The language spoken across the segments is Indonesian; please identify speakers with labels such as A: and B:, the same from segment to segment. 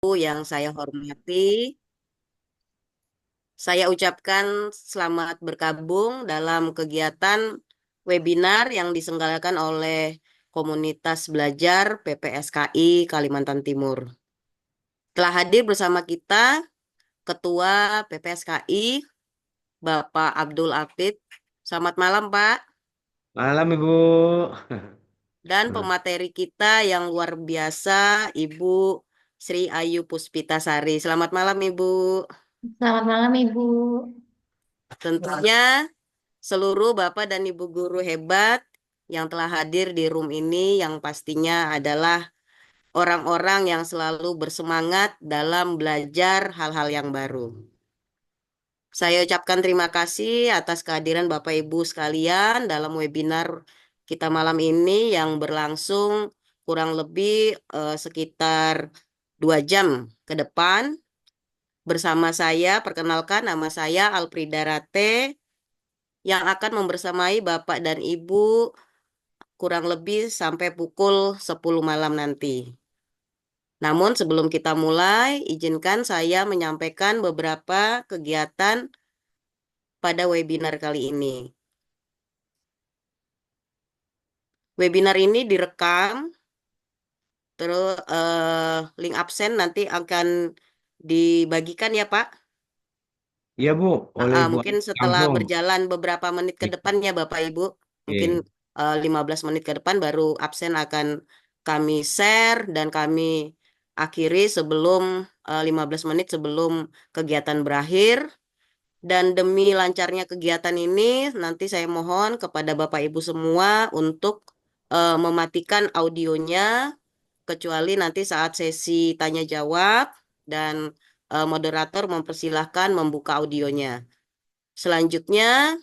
A: Yang saya hormati, saya ucapkan selamat bergabung dalam kegiatan webinar yang diselenggarakan oleh Komunitas Belajar PPSKI Kalimantan Timur. Telah hadir bersama kita Ketua PPSKI, Bapak Abdul Afid. Selamat malam, Pak.
B: Malam Ibu.
A: Dan pemateri kita yang luar biasa, Ibu Sri Ayu Puspitasari. Selamat malam, Ibu.
C: Selamat malam, Ibu.
A: Tentunya seluruh Bapak dan Ibu guru hebat yang telah hadir di room ini yang pastinya adalah orang-orang yang selalu bersemangat dalam belajar hal-hal yang baru. Saya ucapkan terima kasih atas kehadiran Bapak Ibu sekalian dalam webinar kita malam ini yang berlangsung kurang lebih sekitar 2 jam ke depan. Bersama saya, perkenalkan nama saya Alprida Rate yang akan membersamai Bapak dan Ibu kurang lebih sampai pukul 10 malam nanti. Namun sebelum kita mulai, izinkan saya menyampaikan beberapa kegiatan pada webinar kali ini. Webinar ini direkam, terus link absen nanti akan dibagikan ya Pak.
B: Iya Bu, oleh Ibu
A: Mungkin setelah
B: langsung.
A: berjalan beberapa menit ke depan ya Bapak Ibu, mungkin
B: Oke.
A: 15 menit ke depan baru absen akan kami share dan kami akhiri sebelum 15 menit sebelum kegiatan berakhir. Dan demi lancarnya kegiatan ini, nanti saya mohon kepada Bapak Ibu semua untuk mematikan audionya, kecuali nanti saat sesi tanya jawab dan moderator mempersilahkan membuka audionya. Selanjutnya,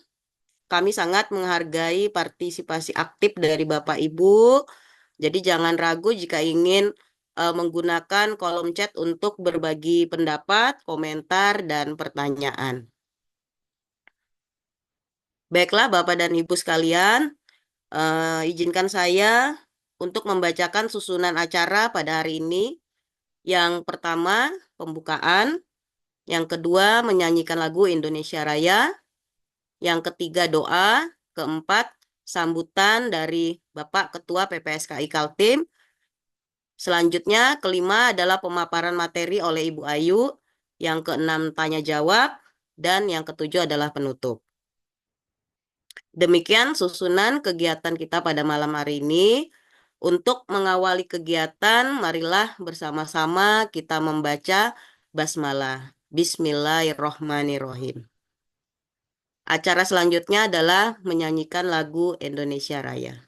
A: kami sangat menghargai partisipasi aktif dari Bapak Ibu. Jadi jangan ragu jika ingin menggunakan kolom chat untuk berbagi pendapat, komentar, dan pertanyaan. Baiklah Bapak dan Ibu sekalian, izinkan saya untuk membacakan susunan acara pada hari ini. Yang pertama, pembukaan. Yang kedua, menyanyikan lagu Indonesia Raya. Yang ketiga, doa. Keempat, sambutan dari Bapak Ketua PPSKI Kaltim. Selanjutnya, kelima adalah pemaparan materi oleh Ibu Ayu. Yang keenam, tanya jawab. Dan yang ketujuh adalah penutup. Demikian susunan kegiatan kita pada malam hari ini. Untuk mengawali kegiatan, marilah bersama-sama kita membaca basmalah. Bismillahirrohmanirrohim. Acara selanjutnya adalah menyanyikan lagu Indonesia Raya.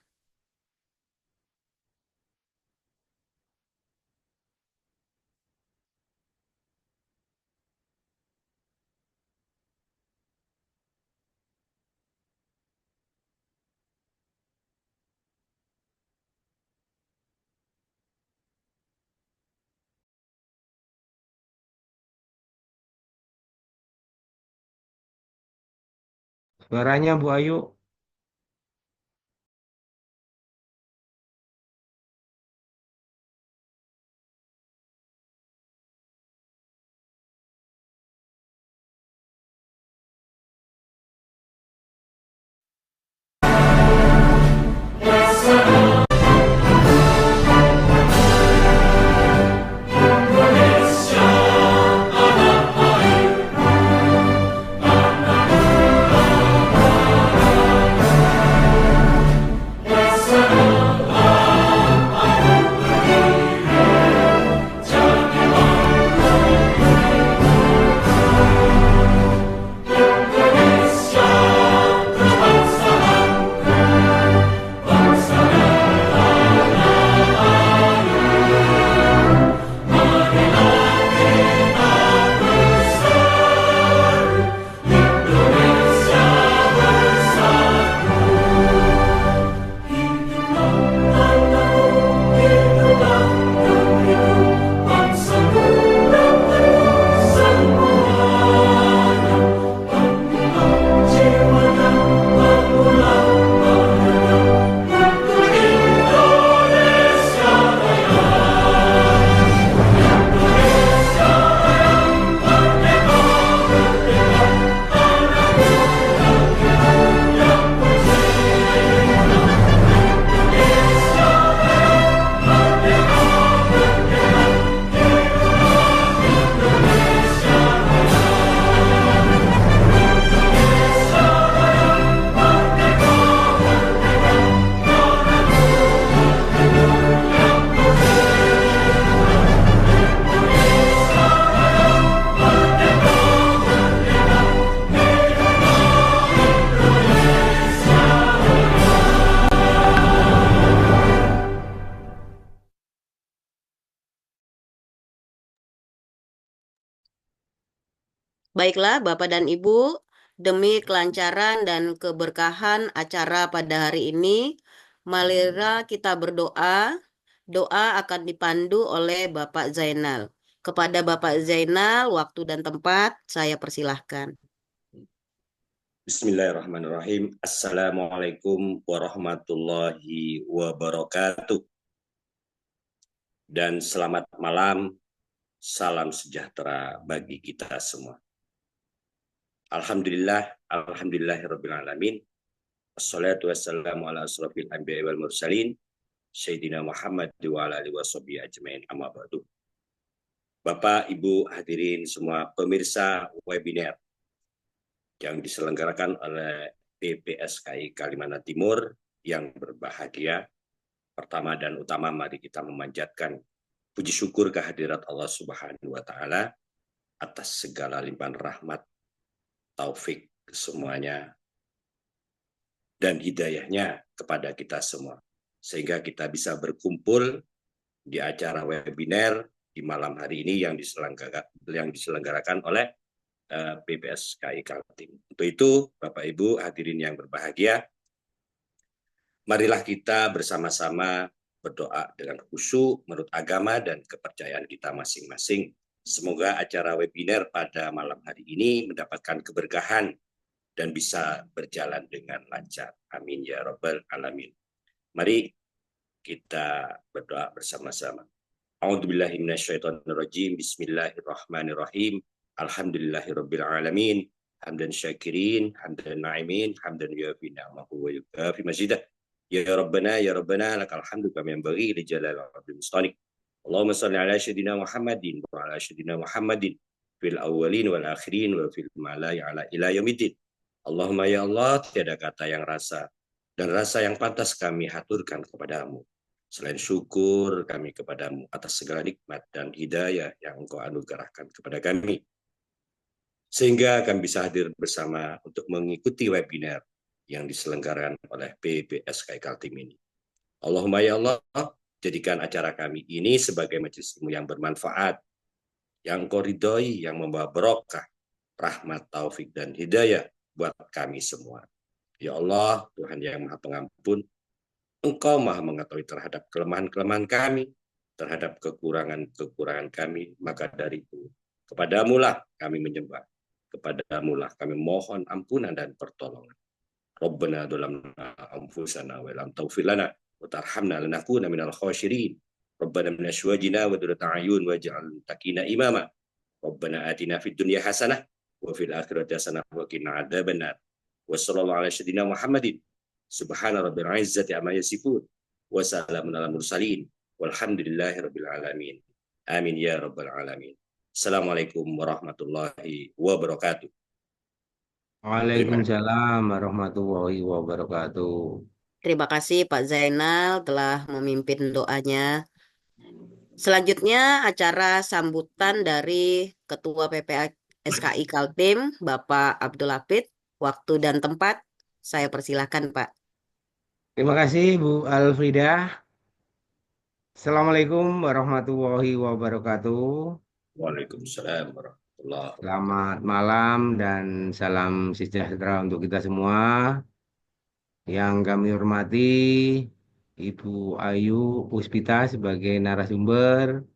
B: Suaranya Bu Ayu.
A: Baiklah, Bapak dan Ibu, demi kelancaran dan keberkahan acara pada hari ini, marilah kita berdoa. Doa akan dipandu oleh Bapak Zainal. Kepada Bapak Zainal, waktu dan tempat saya persilahkan.
D: Bismillahirrahmanirrahim. Assalamualaikum warahmatullahi wabarakatuh. Dan selamat malam, salam sejahtera bagi kita semua. Alhamdulillahirabbil alamin. Wassalatu wassalamu ala asrofil anbiya'i wal mursalin, Sayyidina Muhammad wa ala alihi washabihi ajmain, amma ba'du. Bapak, Ibu, hadirin semua pemirsa webinar yang diselenggarakan oleh PPSKI Kalimantan Timur yang berbahagia. Pertama dan utama, mari kita memanjatkan puji syukur kehadirat Allah Subhanahu wa Ta'ala atas segala limpahan rahmat, taufik semuanya, dan hidayahnya kepada kita semua, sehingga kita bisa berkumpul di acara webinar di malam hari ini yang diselenggarakan oleh PPSKI Kaltim. Untuk itu, Bapak Ibu hadirin yang berbahagia, marilah kita bersama-sama berdoa dengan khusyuk menurut agama dan kepercayaan kita masing-masing. Semoga acara webinar pada malam hari ini mendapatkan keberkahan dan bisa berjalan dengan lancar. Amin ya rabbal alamin. Mari kita berdoa bersama-sama. A'udzubillahi minasyaitonirrajim. Bismillahirrahmanirrahim. Alhamdulillahirabbil alamin. Hamdan syakirin, hamdan na'imin, hamdan yuafi ni'amahu wa yukafi mazidah. Ya Rabbana, ya Rabbana, lakal hamdu kama yanbaghi li jalali wajhikal mustanik. Allahumma shalli ala sayyidina Muhammadin wa ala sayyidina Muhammadin fil awwalin wal akhirin wa fil malai ala ila yaumiddin. Allahumma ya Allah, tiada kata yang rasa dan rasa yang pantas kami haturkan kepadamu selain syukur kami kepadamu atas segala nikmat dan hidayah yang Engkau anugerahkan kepada kami, sehingga kami bisa hadir bersama untuk mengikuti webinar yang diselenggarakan oleh PPSKI Kaltim ini. Allahumma ya Allah, jadikan acara kami ini sebagai majelis ilmu yang bermanfaat, yang Engkau ridhoi, yang membawa berkah, rahmat, taufik, dan hidayah buat kami semua. Ya Allah, Tuhan yang Maha Pengampun, Engkau Maha mengetahui terhadap kelemahan-kelemahan kami, terhadap kekurangan-kekurangan kami, maka dari itu kepadamulah kami menyembah, kepadamulah kami mohon ampunan dan pertolongan. Rabbana dhalamna anfusana wa lam taghfir lana wa tarhamna lanakuna minal khasirin. Rabbana min azwajina wa dhurriyyati a'yun waj'al taqina imama. Rabbana atina fid dunya hasanah wa fil akhirati hasanah wa qina adzabannar. Wa sallallahu ala sayyidina Muhammadin. Subhana rabbil izzati amma yasifun wa salamun alal mursalin walhamdulillahi rabbil alamin. Amin ya rabbal alamin. Assalamualaikum warahmatullahi wabarakatuh.
B: Waalaikumsalam warahmatullahi wabarakatuh.
A: Terima kasih Pak Zainal telah memimpin doanya. Selanjutnya acara sambutan dari Ketua PPSKI Kaltim, Bapak Abdul Hafid. Waktu dan tempat saya persilahkan Pak.
B: Terima kasih Bu Alfrida. Assalamualaikum warahmatullahi wabarakatuh.
D: Waalaikumsalam warahmatullahi wabarakatuh.
B: Selamat malam dan salam sejahtera untuk kita semua. Yang kami hormati Ibu Ayu Puspita sebagai narasumber.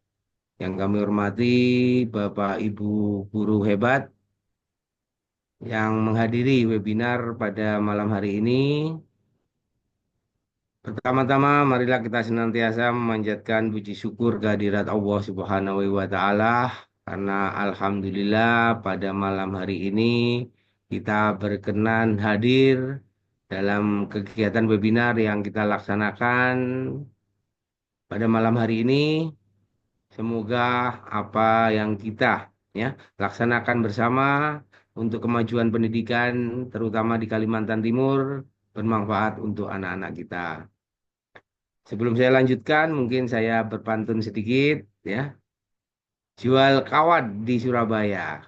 B: Yang kami hormati Bapak Ibu guru hebat yang menghadiri webinar pada malam hari ini. Pertama-tama, marilah kita senantiasa memanjatkan puji syukur kehadirat Allah Subhanahu wa Ta'ala, karena alhamdulillah pada malam hari ini kita berkenan hadir dalam kegiatan webinar yang kita laksanakan pada malam hari ini. Semoga apa yang kita ya laksanakan bersama untuk kemajuan pendidikan, terutama di Kalimantan Timur, bermanfaat untuk anak-anak kita. Sebelum saya lanjutkan, mungkin saya berpantun sedikit ya. Jual kawat di Surabaya,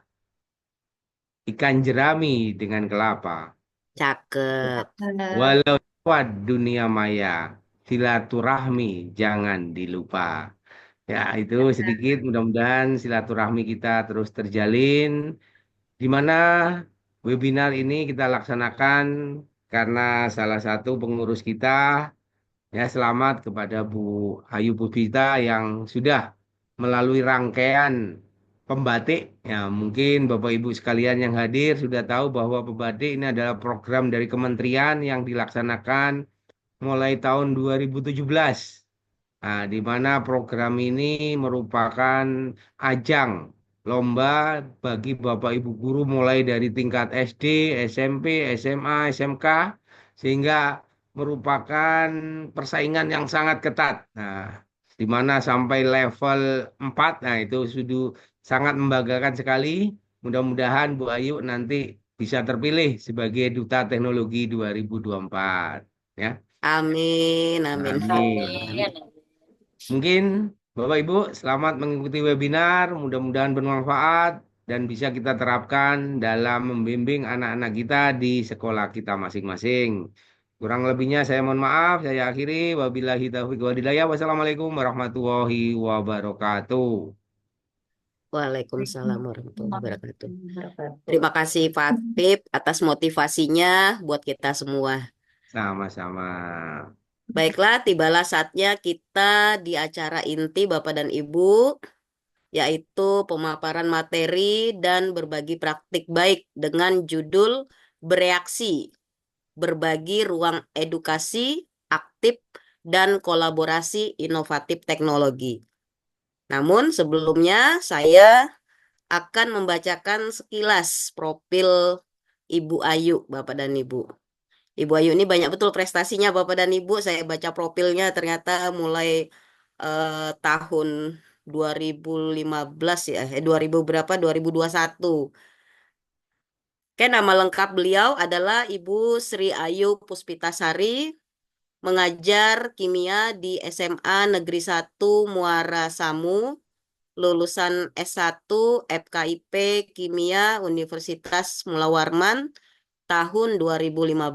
B: ikan jerami dengan kelapa.
A: Cakep.
B: Walau lewat dunia maya, silaturahmi jangan dilupa. Ya, itu sedikit. Mudah-mudahan silaturahmi kita terus terjalin di mana webinar ini kita laksanakan karena salah satu pengurus kita, ya, selamat kepada Bu Ayu Puspita yang sudah melalui rangkaian pembatik. Ya, mungkin Bapak Ibu sekalian yang hadir sudah tahu bahwa pembatik ini adalah program dari kementerian yang dilaksanakan mulai tahun 2017. Nah, di mana program ini merupakan ajang lomba bagi Bapak Ibu guru mulai dari tingkat SD, SMP, SMA, SMK, sehingga merupakan persaingan yang sangat ketat. Nah, di mana sampai level 4, nah itu sudah sangat membanggakan sekali. Mudah-mudahan Bu Ayu nanti bisa terpilih sebagai Duta Teknologi 2024. Ya,
A: Amin, amin.
B: amin. Mungkin Bapak Ibu selamat mengikuti webinar, mudah-mudahan bermanfaat dan bisa kita terapkan dalam membimbing anak-anak kita di sekolah kita masing-masing. Kurang lebihnya saya mohon maaf, saya akhiri. Wabillahi taufiq wal hidayah. Wassalamualaikum warahmatullahi wabarakatuh.
A: Waalaikumsalam warahmatullahi wabarakatuh. Terima kasih Pak Pip atas motivasinya buat kita semua.
B: Sama-sama.
A: Baiklah, tibalah saatnya kita di acara inti Bapak dan Ibu, yaitu pemaparan materi dan berbagi praktik baik dengan judul Bereaksi, Berbagi Ruang Edukasi Aktif dan Kolaborasi Inovatif Teknologi. Namun sebelumnya saya akan membacakan sekilas profil Ibu Ayu, Bapak dan Ibu. Ibu Ayu ini banyak betul prestasinya Bapak dan Ibu. Saya baca profilnya ternyata mulai tahun 2015 ya, 2000 berapa? 2021. Oke, nama lengkap beliau adalah Ibu Sri Ayu Puspitasari, mengajar kimia di SMA Negeri 1 Muara Samu, lulusan S1 FKIP Kimia Universitas Mula Warman tahun 2015.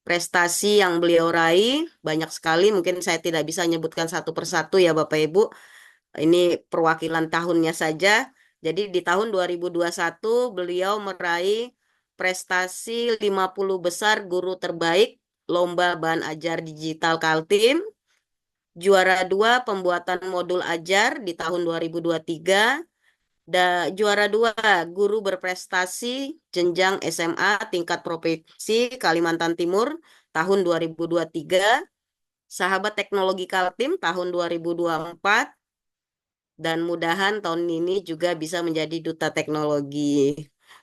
A: Prestasi yang beliau raih banyak sekali, mungkin saya tidak bisa menyebutkan satu persatu ya Bapak Ibu. Ini perwakilan tahunnya saja. Jadi di tahun 2021 beliau meraih prestasi 50 besar guru terbaik Lomba Bahan Ajar Digital Kaltim, juara 2 pembuatan modul ajar di tahun 2023, juara 2 guru berprestasi jenjang SMA tingkat provinsi Kalimantan Timur tahun 2023, sahabat teknologi Kaltim tahun 2024, dan mudahan tahun ini juga bisa menjadi duta teknologi.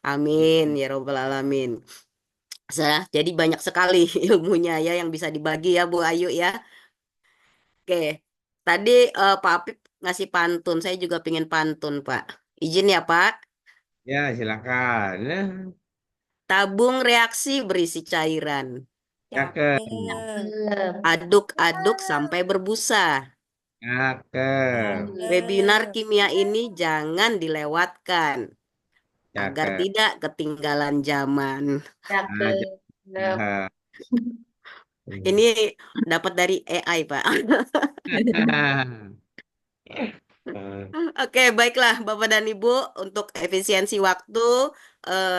A: Amin ya robbal alamin. Jadi banyak sekali ilmunya ya yang bisa dibagi ya Bu Ayu ya. Oke, tadi Pak Apip ngasih pantun, saya juga pengen pantun Pak. Izin ya Pak.
B: Ya, silakan.
A: Tabung reaksi berisi cairan.
B: Cakep.
A: Aduk-aduk sampai berbusa.
B: Cakep.
A: Webinar kimia ini jangan dilewatkan agar
B: Cakep.
A: tidak ketinggalan zaman.
B: Nah, cakep.
A: Ini dapat dari AI, Pak. Oke, baiklah Bapak dan Ibu, untuk efisiensi waktu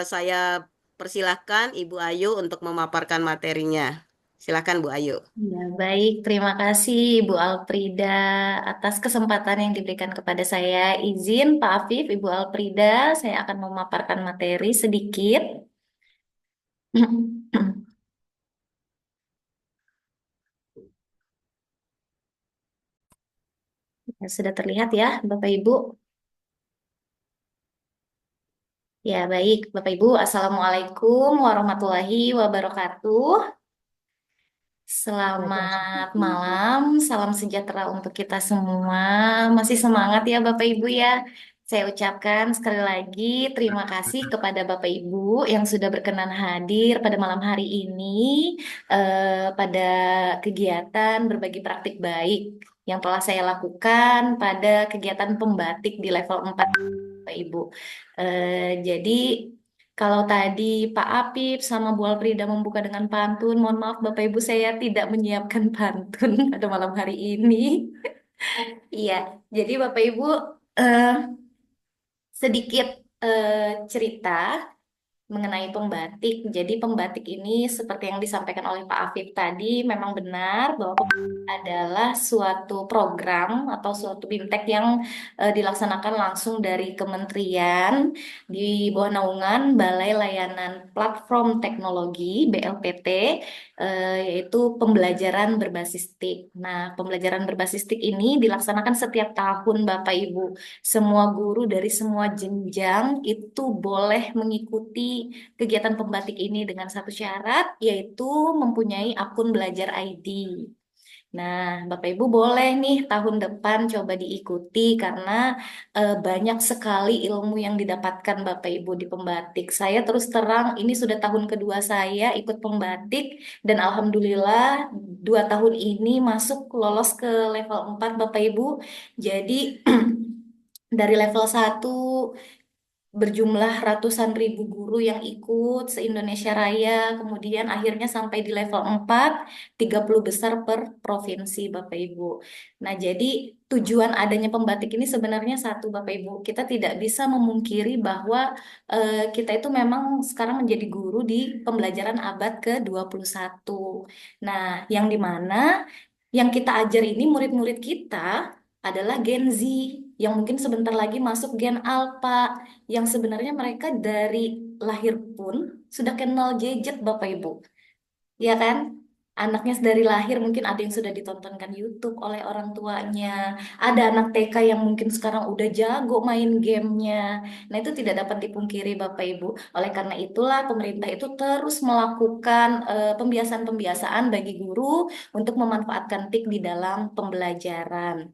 A: saya persilahkan Ibu Ayu untuk memaparkan materinya. Silakan Bu Ayu.
C: Ya, baik. Terima kasih Ibu Alfrida atas kesempatan yang diberikan kepada saya. Izin Pak Afif, Ibu Alfrida, saya akan memaparkan materi sedikit. Ya, sudah terlihat ya, Bapak Ibu. Ya, baik, Bapak Ibu. Assalamualaikum warahmatullahi wabarakatuh. Selamat malam, salam sejahtera untuk kita semua. Masih semangat ya Bapak Ibu ya. Saya ucapkan sekali lagi terima kasih kepada Bapak Ibu yang sudah berkenan hadir pada malam hari ini pada kegiatan berbagi praktik baik yang telah saya lakukan pada kegiatan pembatik di level 4 Bapak Ibu. Jadi kalau tadi Pak Apip sama Bu Alfrida membuka dengan pantun, mohon maaf Bapak Ibu saya tidak menyiapkan pantun pada malam hari ini. Iya, jadi Bapak Ibu eh, sedikit cerita mengenai pembatik. Jadi pembatik ini seperti yang disampaikan oleh Pak Afif tadi memang benar bahwa pembatik adalah suatu program atau suatu BIMTEK yang dilaksanakan langsung dari kementerian di bawah naungan Balai Layanan Platform Teknologi BLPT, yaitu pembelajaran berbasis TIK. Nah, pembelajaran berbasis TIK ini dilaksanakan setiap tahun Bapak Ibu. Semua guru dari semua jenjang itu boleh mengikuti kegiatan pembatik ini dengan satu syarat, yaitu mempunyai akun belajar ID. Nah, Bapak Ibu boleh nih tahun depan coba diikuti karena banyak sekali ilmu yang didapatkan Bapak Ibu di pembatik. Saya terus terang ini sudah tahun kedua saya ikut pembatik dan alhamdulillah 2 tahun ini masuk lolos ke level 4 Bapak Ibu. Jadi dari level 1 berjumlah ratusan ribu guru yang ikut se-Indonesia Raya, kemudian akhirnya sampai di level 4, 30 besar per provinsi, Bapak Ibu. Nah, jadi tujuan adanya pembatik ini sebenarnya satu, Bapak Ibu. Kita tidak bisa memungkiri bahwa kita itu memang sekarang menjadi guru di pembelajaran abad ke-21. Nah, yang dimana yang kita ajar ini murid-murid kita adalah Gen Z, yang mungkin sebentar lagi masuk Gen Alpha, yang sebenarnya mereka dari lahir pun sudah kenal gadget Bapak Ibu. Ya kan? Anaknya dari lahir mungkin ada yang sudah ditontonkan YouTube oleh orang tuanya. Ada anak TK yang mungkin sekarang udah jago main gamenya. Nah itu tidak dapat dipungkiri Bapak Ibu. Oleh karena itulah pemerintah itu terus melakukan pembiasaan-pembiasaan bagi guru untuk memanfaatkan TIK di dalam pembelajaran.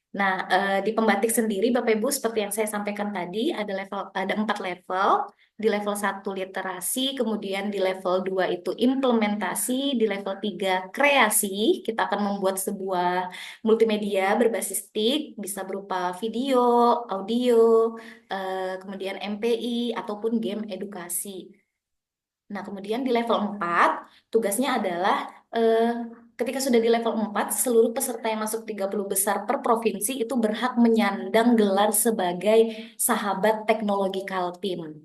C: Nah, di pembatik sendiri, Bapak Ibu, seperti yang saya sampaikan tadi, ada 4 level. Di level 1 literasi, kemudian di level 2 itu implementasi, di level 3 kreasi. Kita akan membuat sebuah multimedia berbasis TIK, bisa berupa video, audio, kemudian MPI, ataupun game edukasi. Nah, kemudian di level 4, tugasnya adalah ketika sudah di level 4, seluruh peserta yang masuk 30 besar per provinsi itu berhak menyandang gelar sebagai sahabat teknologi Kaltim.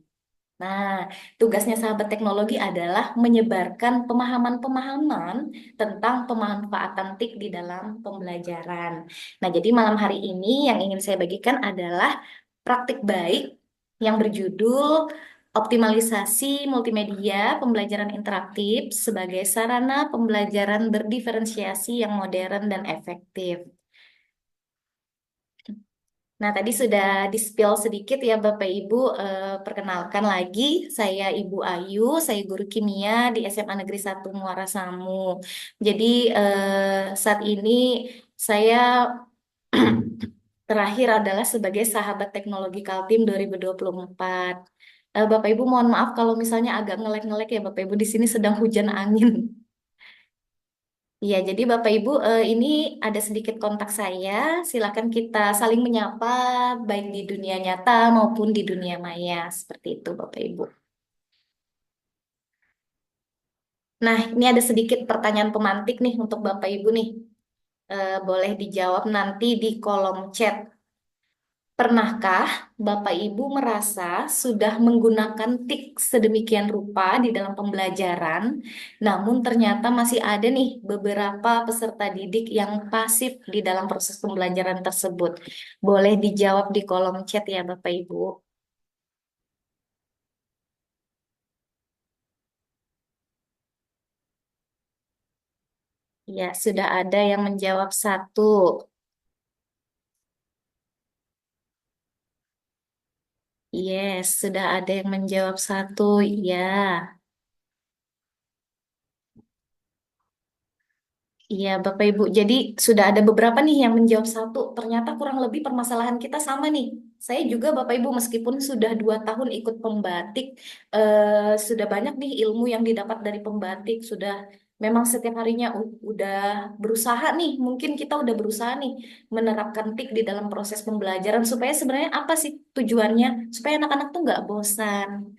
C: Nah, tugasnya sahabat teknologi adalah menyebarkan pemahaman-pemahaman tentang pemanfaatan TIK di dalam pembelajaran. Nah, jadi malam hari ini yang ingin saya bagikan adalah praktik baik yang berjudul Optimalisasi Multimedia Pembelajaran Interaktif sebagai sarana pembelajaran berdiferensiasi yang modern dan efektif. Nah, tadi sudah di-spill sedikit ya Bapak Ibu. Perkenalkan lagi, saya Ibu Ayu, saya guru kimia di SMA Negeri 1 Muara Samu. Jadi saat ini saya terakhir adalah sebagai sahabat teknologi Kaltim 2024. Bapak Ibu mohon maaf kalau misalnya agak ngelek-ngelek ya Bapak Ibu, di sini sedang hujan angin. Iya, jadi Bapak Ibu, ini ada sedikit kontak saya. Silakan kita saling menyapa, baik di dunia nyata maupun di dunia maya. Seperti itu, Bapak Ibu. Nah, ini ada sedikit pertanyaan pemantik nih untuk Bapak Ibu nih. Boleh dijawab nanti di kolom chat. Pernahkah Bapak Ibu merasa sudah menggunakan TIK sedemikian rupa di dalam pembelajaran, namun ternyata masih ada nih beberapa peserta didik yang pasif di dalam proses pembelajaran tersebut? Boleh dijawab di kolom chat ya Bapak Ibu. Ya, sudah ada yang menjawab satu. Yes, sudah ada yang menjawab satu. Ya. Iya, Bapak Ibu. Jadi sudah ada beberapa nih yang menjawab satu. Ternyata kurang lebih permasalahan kita sama nih. Saya juga Bapak Ibu meskipun sudah 2 tahun ikut pembatik, sudah banyak nih ilmu yang didapat dari pembatik. Sudah memang setiap harinya udah berusaha nih. Mungkin kita udah berusaha nih menerapkan TIK di dalam proses pembelajaran supaya sebenarnya apa sih tujuannya? Supaya anak-anak tuh nggak bosan.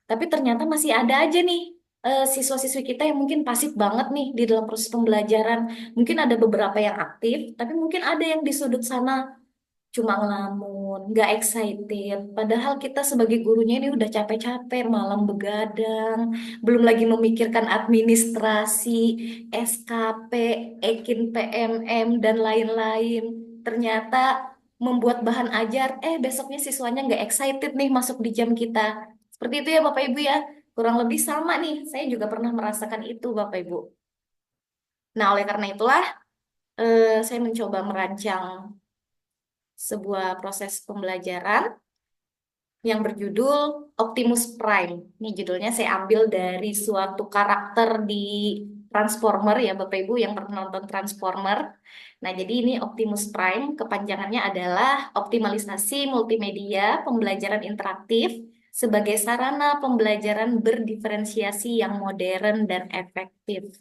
C: Tapi ternyata masih ada aja nih siswa-siswi kita yang mungkin pasif banget nih di dalam proses pembelajaran. Mungkin ada beberapa yang aktif, tapi mungkin ada yang di sudut sana cuma ngelamun, bangun, nggak excited. Padahal kita sebagai gurunya ini udah capek-capek, malam begadang, belum lagi memikirkan administrasi, SKP, Ekin PMM, dan lain-lain. Ternyata membuat bahan ajar, besoknya siswanya nggak excited nih masuk di jam kita. Seperti itu ya Bapak Ibu ya. Kurang lebih sama nih, saya juga pernah merasakan itu Bapak Ibu. Nah, oleh karena itulah saya mencoba merancang sebuah proses pembelajaran yang berjudul Optimus Prime. Ini judulnya saya ambil dari suatu karakter di Transformer ya Bapak Ibu yang pernah nonton Transformer. Nah, jadi ini Optimus Prime, kepanjangannya adalah optimalisasi multimedia pembelajaran interaktif sebagai sarana pembelajaran berdiferensiasi yang modern dan efektif.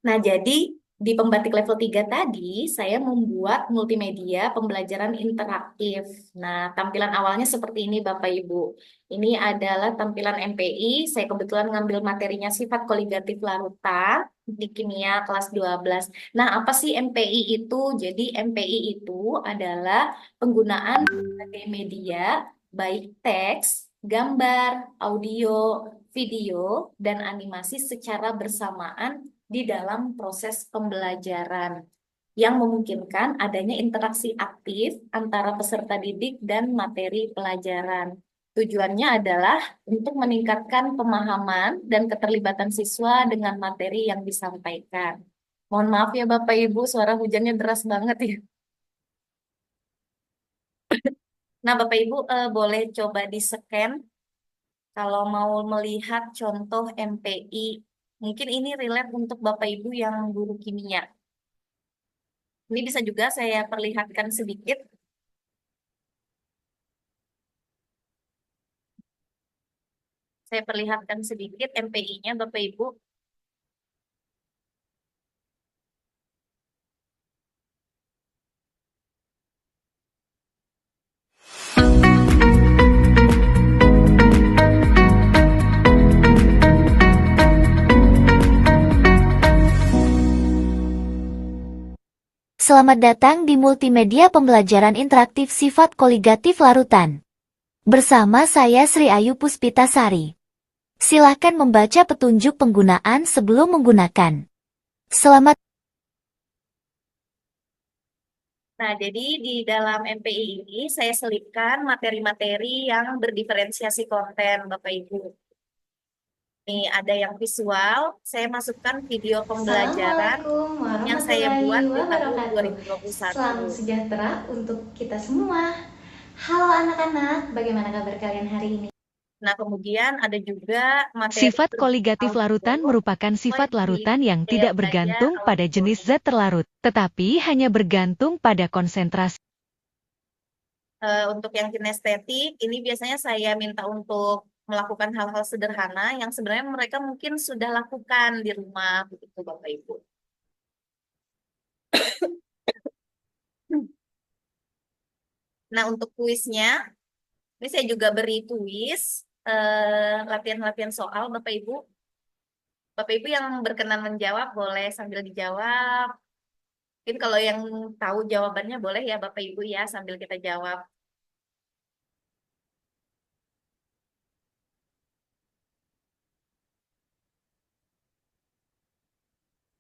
C: Nah, jadi di pembatik level 3 tadi, saya membuat multimedia pembelajaran interaktif. Nah, tampilan awalnya seperti ini Bapak Ibu. Ini adalah tampilan MPI. Saya kebetulan ngambil materinya sifat koligatif larutan di kimia kelas 12. Nah, apa sih MPI itu? Jadi, MPI itu adalah penggunaan berbagai media, baik teks, gambar, audio, video, dan animasi secara bersamaan di dalam proses pembelajaran yang memungkinkan adanya interaksi aktif antara peserta didik dan materi pelajaran. Tujuannya adalah untuk meningkatkan pemahaman dan keterlibatan siswa dengan materi yang disampaikan. Mohon maaf ya Bapak Ibu, suara hujannya deras banget ya. Nah Bapak Ibu boleh coba di-scan kalau mau melihat contoh MPI. Mungkin ini relate untuk Bapak Ibu yang guru kimia. Ini bisa juga saya perlihatkan sedikit. Saya perlihatkan sedikit MPI-nya Bapak Ibu.
E: Selamat datang di Multimedia Pembelajaran Interaktif Sifat Koligatif Larutan. Bersama saya Sri Ayu Puspitasari. Silahkan membaca petunjuk penggunaan sebelum menggunakan. Selamat.
C: Nah, jadi di dalam MPI ini saya selipkan materi-materi yang berdiferensiasi konten Bapak Ibu. Ini ada yang visual, saya masukkan video pembelajaran
F: Assalamualaikum
C: yang saya buat
F: warahmatullahi
C: di tahun
F: wabarakatuh.
C: 2021.
F: Salam sejahtera untuk kita semua. Halo anak-anak, bagaimana kabar kalian hari ini?
C: Nah, kemudian ada juga materi
G: Sifat koligatif larutan merupakan sifat larutan yang tidak bergantung pada jenis zat terlarut, tetapi hanya bergantung pada konsentrasi.
C: Untuk yang kinestetik, ini biasanya saya minta untuk melakukan hal-hal sederhana yang sebenarnya mereka mungkin sudah lakukan di rumah, begitu Bapak Ibu. Nah, untuk kuisnya, ini saya juga beri kuis, latihan-latihan soal Bapak Ibu. Bapak Ibu yang berkenan menjawab boleh sambil dijawab. Mungkin kalau yang tahu jawabannya boleh ya Bapak Ibu ya sambil kita jawab.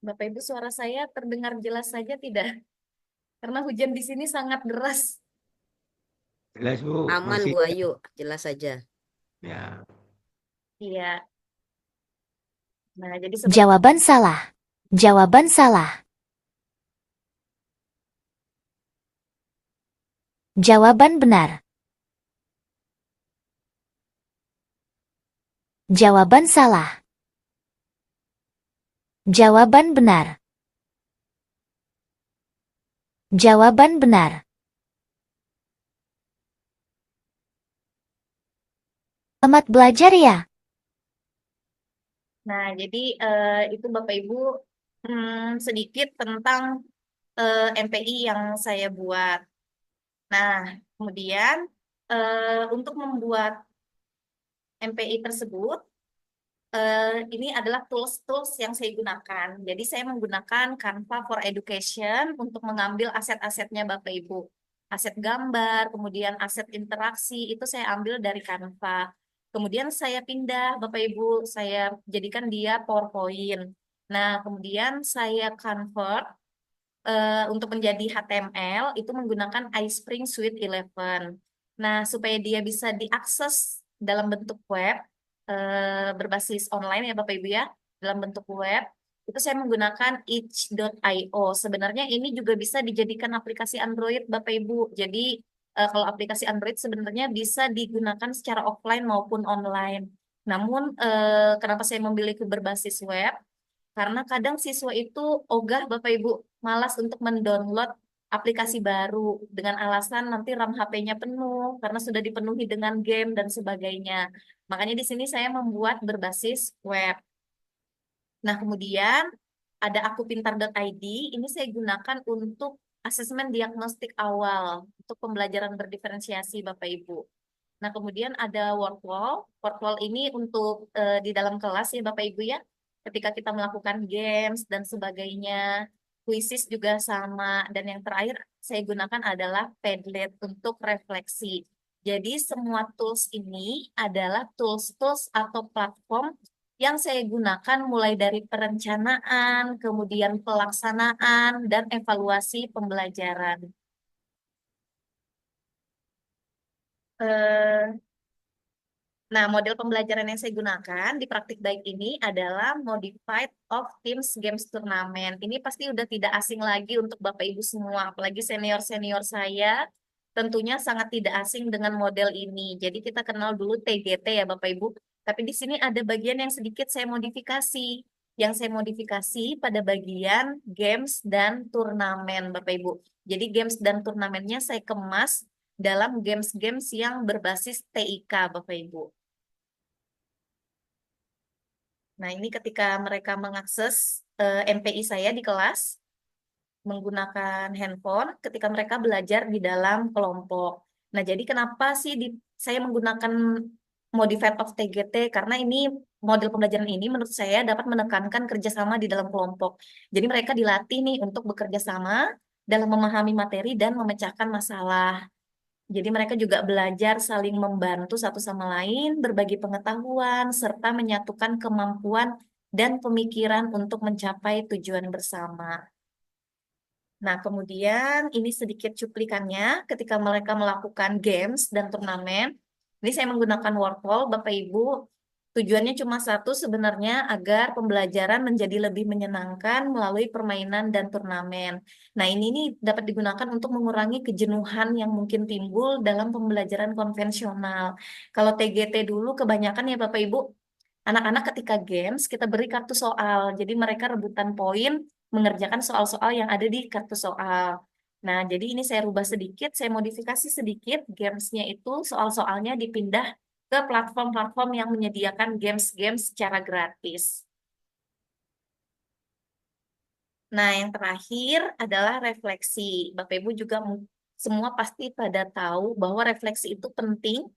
C: Bapak Ibu suara saya terdengar jelas saja tidak? Karena hujan di sini sangat deras.
B: Jelas Bu,
A: Aman
B: masih.
A: Bu Ayu, jelas saja.
B: Ya.
C: Iya. Nah, jadi
E: Jawaban salah. Jawaban salah. Jawaban benar. Jawaban salah. Jawaban benar. Jawaban benar. Selamat belajar ya.
C: Nah, jadi itu Bapak Ibu sedikit tentang MPI yang saya buat. Nah, kemudian untuk membuat MPI tersebut, ini adalah tools-tools yang saya gunakan. Jadi saya menggunakan Canva for Education untuk mengambil aset-asetnya Bapak Ibu. Aset gambar, kemudian aset interaksi, itu saya ambil dari Canva. Kemudian saya pindah, Bapak Ibu, saya jadikan dia PowerPoint. Nah, kemudian saya convert untuk menjadi HTML itu menggunakan iSpring Suite 11. Nah, supaya dia bisa diakses dalam bentuk web, berbasis online ya Bapak Ibu ya, dalam bentuk web, itu saya menggunakan itch.io. Sebenarnya ini juga bisa dijadikan aplikasi Android Bapak Ibu. Jadi kalau aplikasi Android sebenarnya bisa digunakan secara offline maupun online. Namun kenapa saya memilih berbasis web? Karena kadang siswa itu ogah Bapak Ibu, malas untuk mendownload aplikasi baru dengan alasan nanti RAM HP-nya penuh karena sudah dipenuhi dengan game dan sebagainya. Makanya di sini saya membuat berbasis web. Nah, kemudian ada akupintar.id, ini saya gunakan untuk asesmen diagnostik awal untuk pembelajaran berdiferensiasi Bapak Ibu. Nah, kemudian ada workwall. Workwall ini untuk di dalam kelas ya Bapak Ibu ya. Ketika kita melakukan games dan sebagainya, kuisis juga sama. Dan yang terakhir saya gunakan adalah Padlet untuk refleksi. Jadi semua tools ini adalah tools-tools atau platform yang saya gunakan mulai dari perencanaan, kemudian pelaksanaan, dan evaluasi pembelajaran. Eh, Nah, model pembelajaran yang saya gunakan di praktik baik ini adalah Modified of Teams Games Turnamen. Ini pasti udah tidak asing lagi untuk Bapak Ibu semua, apalagi senior-senior saya tentunya sangat tidak asing dengan model ini. Jadi kita kenal dulu TGT ya Bapak Ibu, tapi di sini ada bagian yang sedikit saya modifikasi. Yang saya modifikasi pada bagian games dan turnamen Bapak Ibu. Jadi games dan turnamennya saya kemas dalam games-games yang berbasis TIK Bapak Ibu. Nah, ini ketika mereka mengakses MPI saya di kelas menggunakan handphone ketika mereka belajar di dalam kelompok. Nah, jadi kenapa sih saya menggunakan Modified of TGT? Karena ini model pembelajaran ini menurut saya dapat menekankan kerjasama di dalam kelompok. Jadi mereka dilatih nih untuk bekerja sama dalam memahami materi dan memecahkan masalah. Jadi mereka juga belajar saling membantu satu sama lain, berbagi pengetahuan, serta menyatukan kemampuan dan pemikiran untuk mencapai tujuan bersama. Nah, kemudian ini sedikit cuplikannya ketika mereka melakukan games dan turnamen. Ini saya menggunakan Wordwall, Bapak Ibu. Tujuannya cuma satu sebenarnya agar pembelajaran menjadi lebih menyenangkan melalui permainan dan turnamen. Nah, ini nih dapat digunakan untuk mengurangi kejenuhan yang mungkin timbul dalam pembelajaran konvensional. Kalau TGT dulu kebanyakan ya Bapak Ibu, anak-anak ketika games kita beri kartu soal. Jadi mereka rebutan poin mengerjakan soal-soal yang ada di kartu soal. Nah, jadi ini saya rubah sedikit, saya modifikasi sedikit gamesnya itu soal-soalnya dipindah ke platform-platform yang menyediakan games-games secara gratis. Nah, yang terakhir adalah refleksi. Bapak Ibu juga semua pasti pada tahu bahwa refleksi itu penting.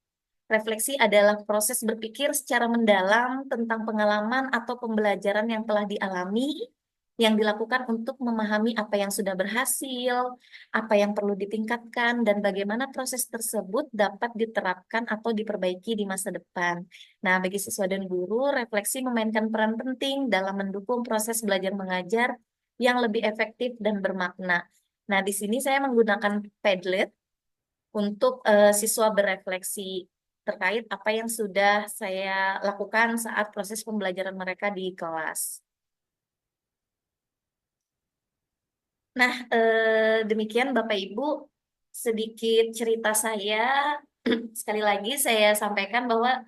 C: Refleksi adalah proses berpikir secara mendalam tentang pengalaman atau pembelajaran yang telah dialami, yang dilakukan untuk memahami apa yang sudah berhasil, apa yang perlu ditingkatkan, dan bagaimana proses tersebut dapat diterapkan atau diperbaiki di masa depan. Nah, bagi siswa dan guru, refleksi memainkan peran penting dalam mendukung proses belajar mengajar yang lebih efektif dan bermakna. Nah, di sini saya menggunakan Padlet untuk siswa berefleksi terkait apa yang sudah saya lakukan saat proses pembelajaran mereka di kelas. Nah, demikian Bapak Ibu, sedikit cerita saya. Sekali lagi saya sampaikan bahwa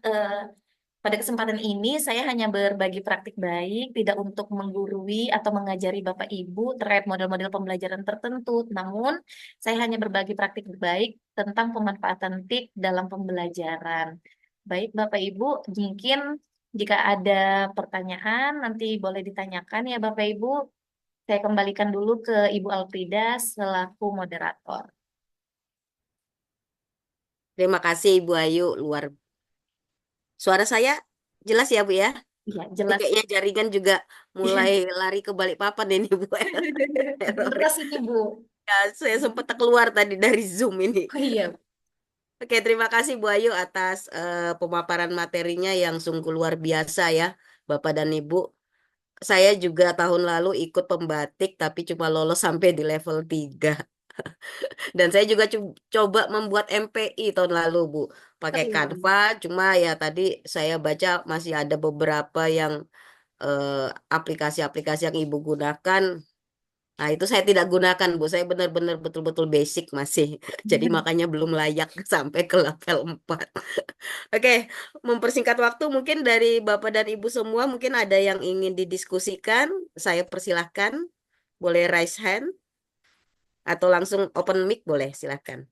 C: pada kesempatan ini saya hanya berbagi praktik baik, tidak untuk menggurui atau mengajari Bapak Ibu terkait model-model pembelajaran tertentu. Namun, saya hanya berbagi praktik baik tentang pemanfaatan TIK dalam pembelajaran. Baik, Bapak Ibu, mungkin jika ada pertanyaan nanti boleh ditanyakan ya Bapak Ibu. Saya kembalikan dulu ke Ibu Alfrida selaku moderator.
A: Terima kasih Ibu Ayu, luar. Suara saya jelas ya Bu ya?
C: Iya,
A: Ini
C: jelas.
A: kayaknya jaringan juga mulai lari ke Balikpapan ini Bu. Errornya.
C: Deras ini, Bu.
A: Ya, saya sempat keluar tadi dari Zoom ini.
C: Oh iya.
A: Oke, terima kasih Bu Ayu atas pemaparan materinya yang sungguh luar biasa ya, Bapak dan Ibu. Saya juga tahun lalu ikut pembatik tapi cuma lolos sampai di level 3. Dan saya juga coba membuat MPI tahun lalu, Bu. Pakai
C: Keren.
A: Canva, cuma ya tadi saya baca masih ada beberapa yang eh, aplikasi-aplikasi yang Ibu gunakan. Nah, itu saya tidak gunakan, Bu. Saya benar-benar betul-betul basic masih. Jadi makanya belum layak sampai ke level 4. Oke, mempersingkat waktu mungkin dari Bapak dan Ibu semua mungkin ada yang ingin didiskusikan. Saya persilahkan. Boleh raise hand atau langsung open mic boleh, silahkan.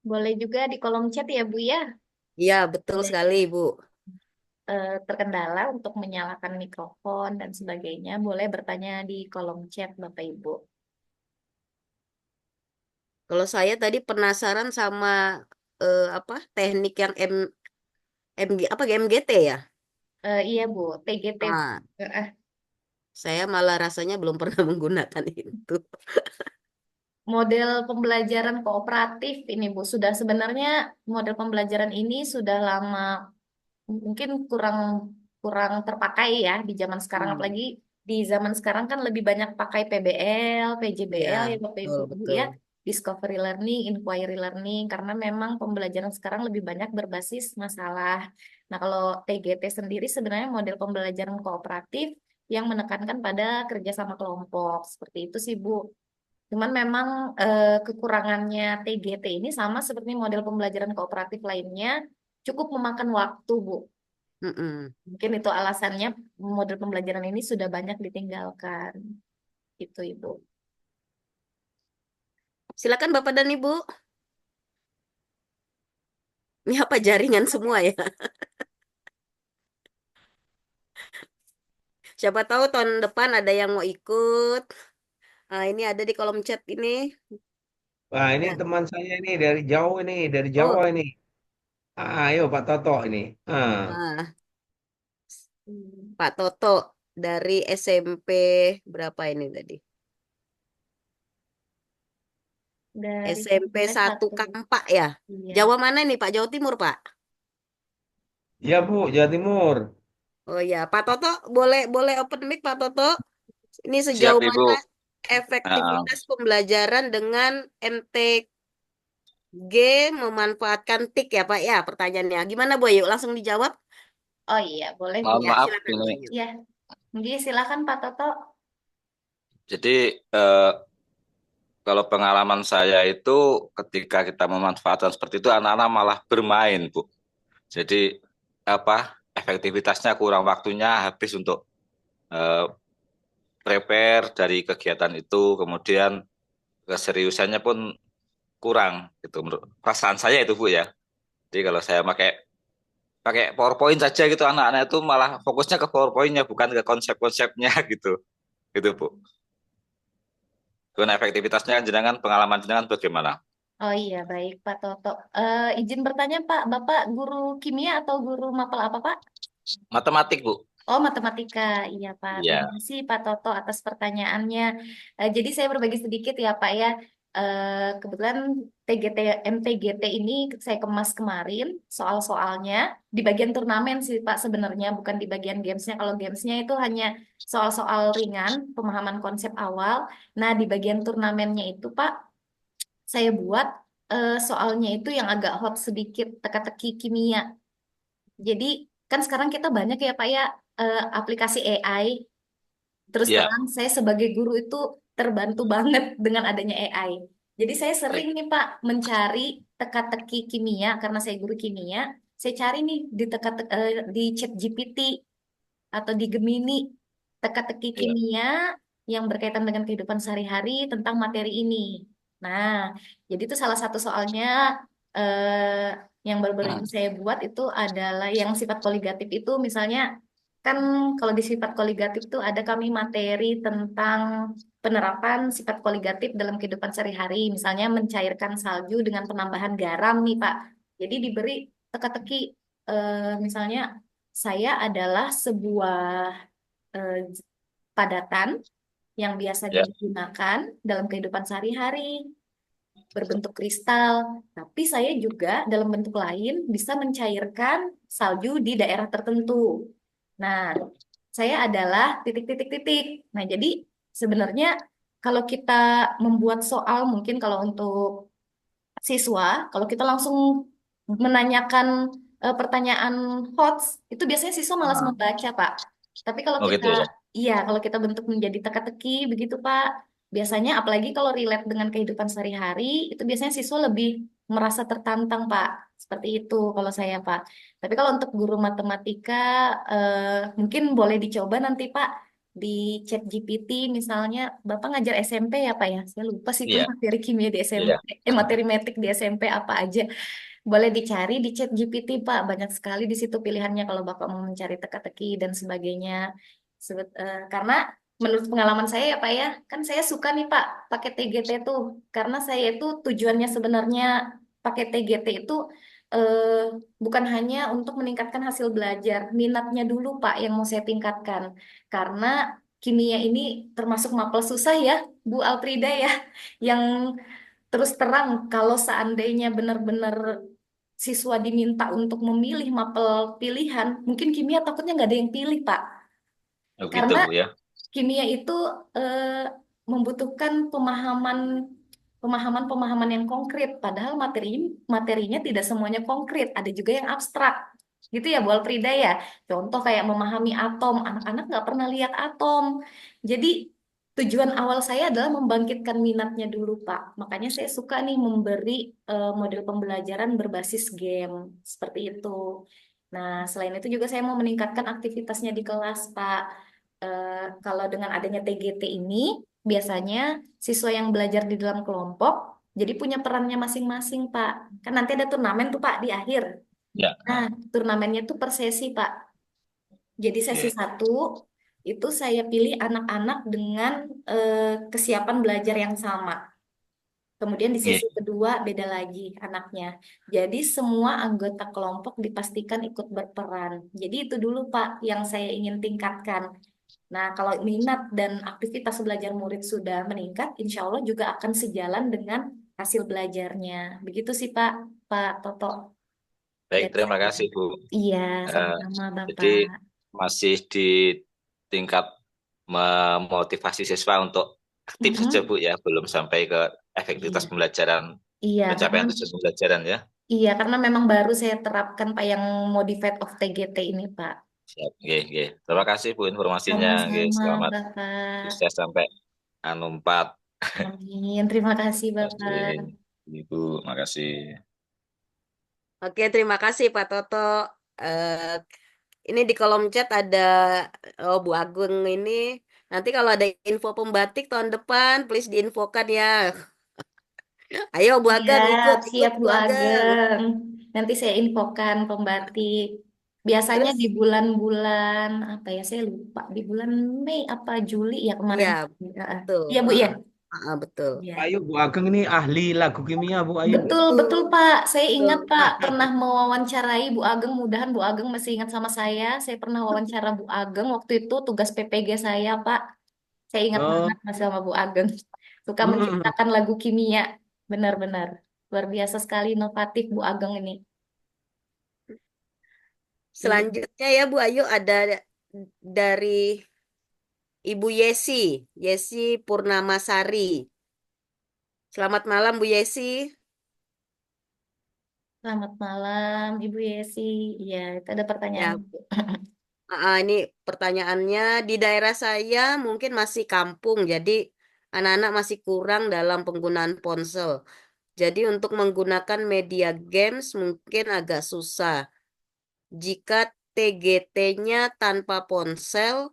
C: Boleh juga di kolom chat ya, Bu ya.
A: Iya, betul
C: Boleh
A: sekali, Bu.
C: terkendala untuk menyalakan mikrofon dan sebagainya, boleh bertanya di kolom chat Bapak Ibu.
A: Kalau saya tadi penasaran sama apa teknik yang MG apa MGT ya?
C: Iya Bu, TGT.
A: Ah,
C: Eh,
A: saya malah rasanya belum pernah menggunakan itu.
C: Model pembelajaran kooperatif ini Bu, sudah sebenarnya model pembelajaran ini sudah lama mungkin kurang kurang terpakai ya di zaman sekarang,
A: Hmm.
C: apalagi di zaman sekarang kan lebih banyak pakai PBL,
A: Iya,
C: PJBL ya Bapak
A: betul,
C: Ibu
A: betul.
C: ya, discovery learning, inquiry learning, karena memang pembelajaran sekarang lebih banyak berbasis masalah. Nah, kalau TGT sendiri sebenarnya model pembelajaran kooperatif yang menekankan pada kerjasama kelompok, seperti itu sih Bu. Cuman memang kekurangannya TGT ini sama seperti model pembelajaran kooperatif lainnya, cukup memakan waktu, Bu.
A: Mm-mm.
C: Mungkin itu alasannya model pembelajaran ini sudah banyak ditinggalkan. Itu, Ibu.
A: Silakan Bapak dan Ibu. Ini apa jaringan semua ya? Siapa tahu tahun depan ada yang mau ikut. Ah, ini ada di kolom chat ini.
B: Wah, ini
A: Ya.
B: teman saya ini dari jauh ini, dari
A: Oh,
B: Jawa ini. Ayo Pak Toto ini.
A: ah,
C: Hmm.
A: Pak Toto dari SMP berapa ini tadi?
C: Dari
A: SMP
C: SMP
A: 1
C: satu.
A: Kampak ya.
C: Iya.
A: Jawa mana nih Pak? Jawa Timur Pak?
B: Ya Bu, Jawa Timur.
A: Oh ya, Pak Toto boleh boleh open mic Pak Toto. Ini
D: Siap
A: sejauh
D: Ibu.
A: mana
D: Ah,
A: efektivitas pembelajaran dengan MTG memanfaatkan TIK ya Pak ya? Pertanyaannya. Gimana Bu? Yuk langsung dijawab.
C: Oh iya, boleh Bu.
D: mohon
A: Ya,
D: maaf
A: silakan Bu
D: ini.
A: Ayu.
C: Ya, jadi silakan Pak Toto.
D: Jadi kalau pengalaman saya itu ketika kita memanfaatkan seperti itu anak-anak malah bermain, Bu. Jadi apa efektivitasnya kurang, waktunya habis untuk eh, prepare dari kegiatan itu, kemudian keseriusannya pun kurang gitu. Menurut perasaan saya itu Bu ya. Jadi kalau saya pakai pakai PowerPoint saja gitu, anak-anak itu malah fokusnya ke PowerPoint-nya bukan ke konsep-konsepnya gitu. Gitu Bu. Gimana efektivitasnya jenengan, pengalaman jenengan bagaimana?
C: Oh iya, baik Pak Toto. Izin bertanya Pak, Bapak guru kimia atau guru mapel apa Pak?
D: Matematik Bu.
C: Oh, matematika. Iya, Pak. Terima
D: Iya.
C: kasih, Pak Toto, atas pertanyaannya. Jadi saya berbagi sedikit ya, Pak ya. Kebetulan TGT, MTGT ini saya kemas kemarin soal-soalnya di bagian turnamen sih, Pak, sebenarnya bukan di bagian gamesnya. Kalau gamesnya itu hanya soal-soal ringan, pemahaman konsep awal. Nah, di bagian turnamennya itu, Pak, saya buat soalnya itu yang agak hot sedikit, teka-teki kimia. Jadi kan sekarang kita banyak ya Pak ya aplikasi AI. Terus
D: Iya.
C: terang saya sebagai guru itu terbantu banget dengan adanya AI. Jadi saya sering
D: Baik.
C: nih Pak mencari teka-teki kimia karena saya guru kimia. Saya cari nih di di ChatGPT atau di Gemini teka-teki
D: Iya.
C: kimia yang berkaitan dengan kehidupan sehari-hari tentang materi ini. Nah, jadi itu salah satu soalnya eh, yang baru-baru ini saya buat itu adalah yang sifat koligatif itu misalnya kan kalau di sifat koligatif itu ada kami materi tentang penerapan sifat koligatif dalam kehidupan sehari-hari, misalnya mencairkan salju dengan penambahan garam nih Pak. Jadi diberi teka-teki misalnya saya adalah sebuah eh, padatan yang biasanya
H: Ya.
C: digunakan dalam kehidupan sehari-hari berbentuk kristal, tapi saya juga dalam bentuk lain bisa mencairkan salju di daerah tertentu. Nah, saya adalah titik-titik-titik. Nah, jadi sebenarnya kalau kita membuat soal, mungkin kalau untuk siswa, kalau kita langsung menanyakan pertanyaan HOTS, itu biasanya siswa malas membaca, Pak. Tapi kalau
H: Oh
C: kita,
H: gitu ya.
C: iya, kalau kita bentuk menjadi teka-teki, begitu, Pak. Biasanya, apalagi kalau relate dengan kehidupan sehari-hari, itu biasanya siswa lebih merasa tertantang, Pak. Seperti itu kalau saya, Pak. Tapi kalau untuk guru matematika, mungkin boleh dicoba nanti, Pak, di chat GPT misalnya Bapak ngajar SMP ya Pak ya, saya lupa sih itu
H: Iya,
C: materi kimia di SMP,
H: iya.
C: materi metik di SMP apa aja, boleh dicari di chat GPT Pak, banyak sekali di situ pilihannya kalau Bapak mau mencari teka-teki dan sebagainya. Karena menurut pengalaman saya ya Pak ya, kan saya suka nih Pak pakai TGT tuh, karena saya itu tujuannya sebenarnya pakai TGT itu eh, bukan hanya untuk meningkatkan hasil belajar, minatnya dulu Pak yang mau saya tingkatkan. Karena kimia ini termasuk mapel susah ya, Bu Alprida ya, yang terus terang kalau seandainya benar-benar siswa diminta untuk memilih mapel pilihan, mungkin kimia takutnya nggak ada yang pilih, Pak.
H: Oh gitu
C: Karena
H: Bu ya.
C: kimia itu eh, membutuhkan pemahaman yang konkret, padahal materinya tidak semuanya konkret, ada juga yang abstrak. Gitu ya, Bu Alfrida ya. Contoh kayak memahami atom, anak-anak nggak pernah lihat atom. Jadi tujuan awal saya adalah membangkitkan minatnya dulu, Pak. Makanya saya suka nih memberi model pembelajaran berbasis game, seperti itu. Nah, selain itu juga saya mau meningkatkan aktivitasnya di kelas, Pak. Kalau dengan adanya TGT ini, biasanya siswa yang belajar di dalam kelompok jadi punya perannya masing-masing, Pak. Kan nanti ada turnamen tuh, Pak, di akhir.
H: Ya.
C: Nah, turnamennya tuh per sesi, Pak. Jadi sesi
H: Oke.
C: satu itu saya pilih anak-anak dengan kesiapan belajar yang sama. Kemudian di
H: Iya.
C: sesi kedua beda lagi anaknya. Jadi semua anggota kelompok dipastikan ikut berperan. Jadi itu dulu Pak yang saya ingin tingkatkan. Nah, kalau minat dan aktivitas belajar murid sudah meningkat, insya Allah juga akan sejalan dengan hasil belajarnya. Begitu sih Pak, Pak Toto.
H: Baik,
C: Dari
H: terima
C: saya.
H: kasih Bu.
C: Iya,
H: Eh,
C: sama-sama
H: jadi
C: Bapak.
H: masih di tingkat memotivasi siswa untuk aktif saja
C: Mm-mm.
H: Bu ya, belum sampai ke efektivitas
C: Iya,
H: pembelajaran,
C: iya, karena
H: pencapaian tujuan pembelajaran ya.
C: iya karena memang baru saya terapkan Pak yang modified of TGT ini Pak.
H: Siap. Oke, oke. Terima kasih Bu informasinya. Oke,
C: Sama-sama
H: selamat
C: Bapak.
H: sukses sampai anu 4.
C: Amin. Terima kasih
H: Terima kasih.
C: Bapak.
H: Ibu, makasih.
A: Oke, terima kasih Pak Toto. Eh, ini di kolom chat ada Bu Agung ini. Nanti kalau ada info pembatik tahun depan, please diinfokan ya. Ayo Bu Ageng,
C: Siap,
A: ikut
C: siap
A: Bu
C: Bu
A: Ageng.
C: Ageng. Nanti saya infokan pembatik. Biasanya
A: Terus,
C: di bulan-bulan apa ya? Saya lupa. Di bulan Mei apa Juli ya kemarin.
A: ya
C: Heeh.
A: betul.
C: Iya Bu ya.
A: Betul.
C: Iya.
B: Ayo Bu Ageng ini ahli lagu kimia Bu Ayu.
C: Betul, betul
A: Betul.
C: Pak. Saya ingat
A: Betul.
C: Pak pernah mewawancarai Bu Ageng. Mudahan Bu Ageng masih ingat sama saya. Saya pernah wawancara Bu Ageng waktu itu tugas PPG saya Pak. Saya ingat
B: Oh,
C: banget Mas sama Bu Ageng. Suka
B: mm-mm.
C: menciptakan lagu kimia. Benar-benar. Luar biasa sekali inovatif Bu Ageng ini. Iya.
A: Selanjutnya ya Bu Ayu ada dari Ibu Yesi Purnamasari. Selamat malam Bu Yesi.
C: Selamat malam Ibu Yesi. Iya, itu ada pertanyaan.
A: Ya, ini pertanyaannya di daerah saya mungkin masih kampung, jadi anak-anak masih kurang dalam penggunaan ponsel. Jadi untuk menggunakan media games mungkin agak susah. Jika TGT-nya tanpa ponsel,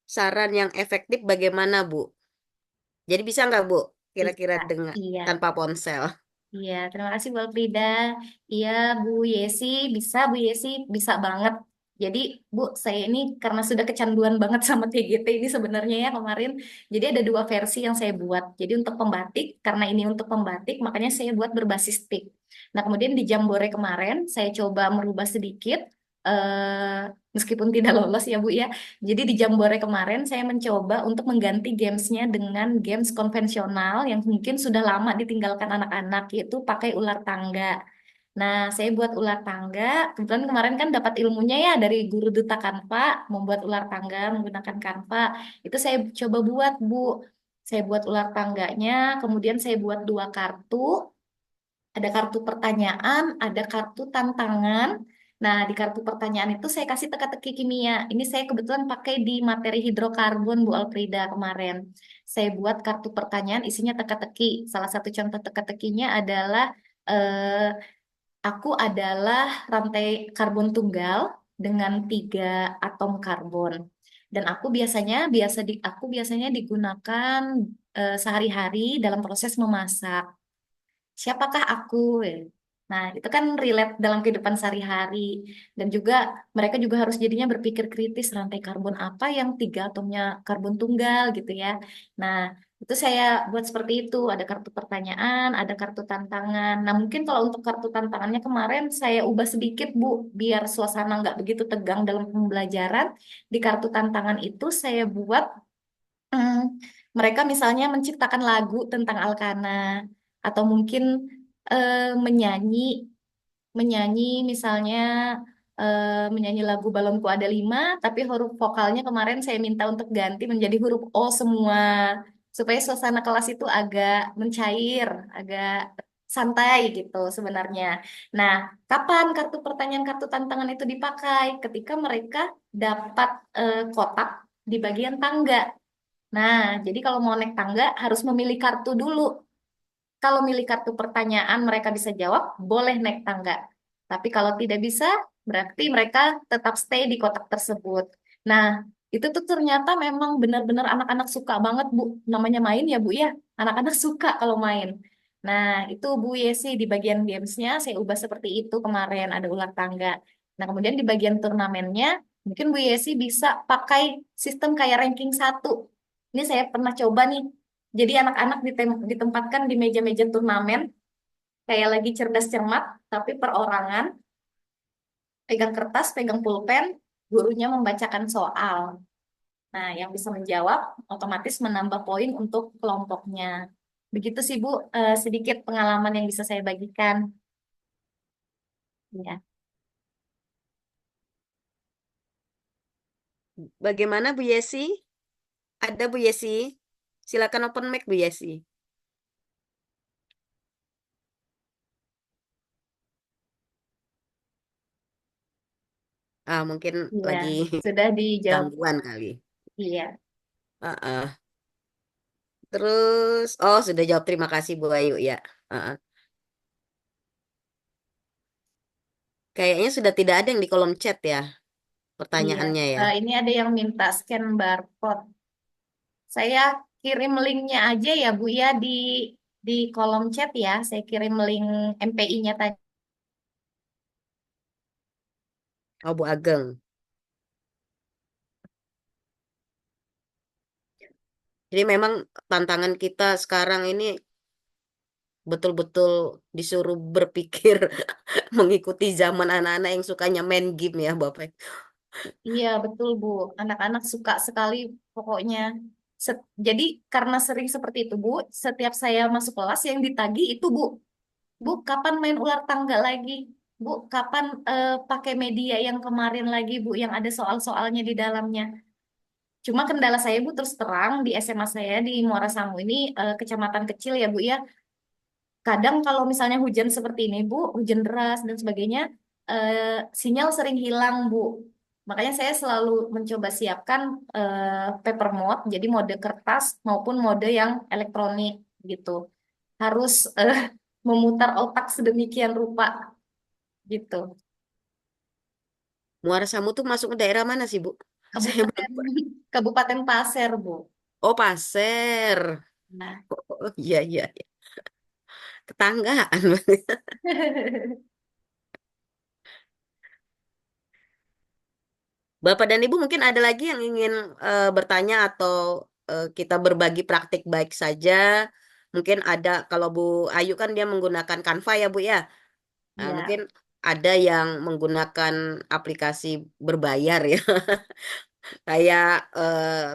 A: saran yang efektif bagaimana, Bu? Jadi bisa nggak, Bu? Kira-kira
C: Bisa.
A: dengan
C: Iya.
A: tanpa ponsel?
C: Iya, terima kasih Bu Frida. Iya, Bu Yesi, bisa Bu Yesi, bisa banget. Jadi, Bu, saya ini karena sudah kecanduan banget sama TGT ini sebenarnya ya kemarin. Jadi ada dua versi yang saya buat. Jadi untuk pembatik, karena ini untuk pembatik, makanya saya buat berbasis stick. Nah, kemudian di Jambore kemarin, saya coba merubah sedikit, meskipun tidak lolos ya Bu ya. Jadi di Jambore kemarin saya mencoba untuk mengganti gamesnya dengan games konvensional yang mungkin sudah lama ditinggalkan anak-anak, yaitu pakai ular tangga. Nah, saya buat ular tangga. Kebetulan kemarin kan dapat ilmunya ya dari guru Duta Kanva, membuat ular tangga menggunakan Canva. Itu saya coba buat, Bu. Saya buat ular tangganya, kemudian saya buat dua kartu. Ada kartu pertanyaan, ada kartu tantangan. Nah, di kartu pertanyaan itu saya kasih teka-teki kimia. Ini saya kebetulan pakai di materi hidrokarbon Bu Alfrida kemarin. Saya buat kartu pertanyaan isinya teka-teki. Salah satu contoh teka-tekinya adalah eh, aku adalah rantai karbon tunggal dengan 3 atom karbon. Dan aku biasanya digunakan sehari-hari dalam proses memasak. Siapakah aku? Nah, itu kan relate dalam kehidupan sehari-hari. Dan juga mereka juga harus jadinya berpikir kritis rantai karbon apa yang 3 atomnya karbon tunggal gitu ya. Nah, itu saya buat seperti itu. Ada kartu pertanyaan, ada kartu tantangan. Nah, mungkin kalau untuk kartu tantangannya kemarin saya ubah sedikit, Bu, biar suasana nggak begitu tegang dalam pembelajaran. Di kartu tantangan itu saya buat Hmm, mereka misalnya menciptakan lagu tentang Alkana atau mungkin eh, menyanyi menyanyi misalnya menyanyi lagu Balonku Ada Lima, tapi huruf vokalnya kemarin saya minta untuk ganti menjadi huruf O semua supaya suasana kelas itu agak mencair, agak santai gitu sebenarnya. Nah, kapan kartu pertanyaan kartu tantangan itu dipakai? Ketika mereka dapat kotak di bagian tangga. Nah, jadi kalau mau naik tangga harus memilih kartu dulu. Kalau milih kartu pertanyaan mereka bisa jawab, boleh naik tangga. Tapi kalau tidak bisa, berarti mereka tetap stay di kotak tersebut. Nah, itu tuh ternyata memang benar-benar anak-anak suka banget, Bu. Namanya main ya, Bu ya. Anak-anak suka kalau main. Nah, itu Bu Yesi di bagian gamesnya saya ubah seperti itu kemarin, ada ular tangga. Nah, kemudian di bagian turnamennya, mungkin Bu Yesi bisa pakai sistem kayak ranking 1. Ini saya pernah coba nih. Jadi anak-anak ditempatkan di meja-meja turnamen, kayak lagi cerdas cermat, tapi perorangan, pegang kertas, pegang pulpen, gurunya membacakan soal. Nah, yang bisa menjawab otomatis menambah poin untuk kelompoknya. Begitu sih Bu, sedikit pengalaman yang bisa saya bagikan. Ya.
A: Bagaimana Bu Yesi? Ada Bu Yesi? Silakan open mic Bu Yesi. Ah, mungkin
C: Iya,
A: lagi
C: sudah dijawab.
A: gangguan kali.
C: Iya.
A: Heeh. Terus, oh sudah jawab. Terima kasih Bu Ayu ya. Heeh. Kayaknya sudah tidak ada yang di kolom chat ya
C: Iya.
A: pertanyaannya ya.
C: Ini ada yang minta scan barcode. Saya kirim linknya aja ya Bu ya di kolom chat ya. Saya kirim link MPI-nya tadi.
A: Oh Bu Ageng. Jadi memang tantangan kita sekarang ini betul-betul disuruh berpikir mengikuti zaman anak-anak yang sukanya main game ya Bapak.
C: Iya betul Bu. Anak-anak suka sekali pokoknya. Jadi karena sering seperti itu Bu, setiap saya masuk kelas yang ditagih itu Bu. Bu, kapan main ular tangga lagi? Bu, kapan pakai media yang kemarin lagi Bu, yang ada soal-soalnya di dalamnya? Cuma kendala saya Bu terus terang di SMA saya di Muara Samu ini kecamatan kecil ya Bu ya. Kadang kalau misalnya hujan seperti ini Bu, hujan deras dan sebagainya, sinyal sering hilang Bu. Makanya saya selalu mencoba siapkan paper mode, jadi mode kertas maupun mode yang elektronik gitu. Harus memutar otak sedemikian rupa gitu.
A: Muara Samu tuh masuk ke daerah mana sih Bu? Saya belum.
C: Kabupaten Kabupaten Pasir Bu.
A: Oh Pasir.
C: Nah,
A: Oh iya iya. Iya. tetanggaan. Bapak dan Ibu mungkin ada lagi yang ingin bertanya atau kita berbagi praktik baik saja. Mungkin ada, kalau Bu Ayu kan dia menggunakan Canva ya Bu ya. Nah,
C: Ya,
A: mungkin ada yang menggunakan aplikasi berbayar ya. Kayak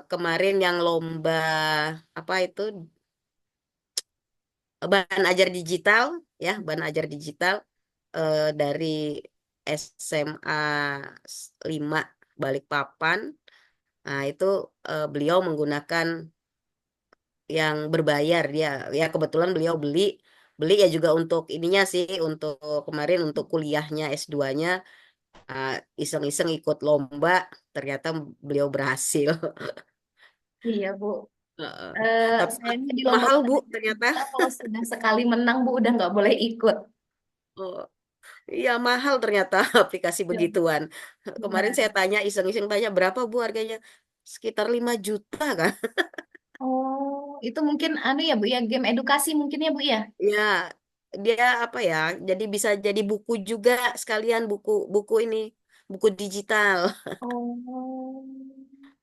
A: kemarin yang lomba apa itu, bahan ajar digital ya, bahan ajar digital dari SMA 5 Balikpapan. Nah, itu beliau menggunakan yang berbayar dia. Ya kebetulan beliau beli beli ya juga untuk ininya sih, untuk kemarin untuk kuliahnya S2-nya, iseng-iseng ikut lomba, ternyata beliau berhasil.
C: iya Bu.
A: Heeh. Tapi
C: Sayangnya di
A: mahal
C: lomba-lomba
A: Bu ternyata.
C: digital kalau sudah sekali menang Bu udah nggak boleh ikut.
A: Oh, iya mahal ternyata aplikasi
C: Ya,
A: begituan. Kemarin
C: benar.
A: saya tanya iseng-iseng tanya berapa Bu harganya? Sekitar 5 juta kan?
C: Oh, itu mungkin anu ya Bu ya, game edukasi mungkin ya Bu ya.
A: Ya, dia apa ya? Jadi bisa jadi buku juga sekalian, buku buku ini, buku digital.
C: Oh,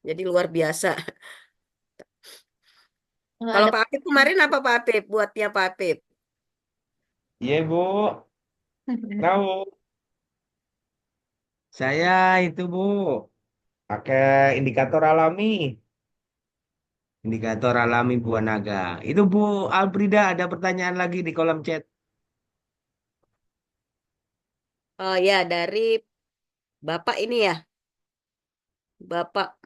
A: Jadi luar biasa.
C: nggak
A: Kalau
C: ada.
A: Pak Apip kemarin apa Pak Apip buatnya Pak Apip?
B: Iya, Bu. Tahu. Saya itu, Bu, pakai indikator alami. Indikator alami buah naga. Itu Bu Albrida ada pertanyaan lagi di kolom chat.
A: Oh ya, dari Bapak ini ya, Bapak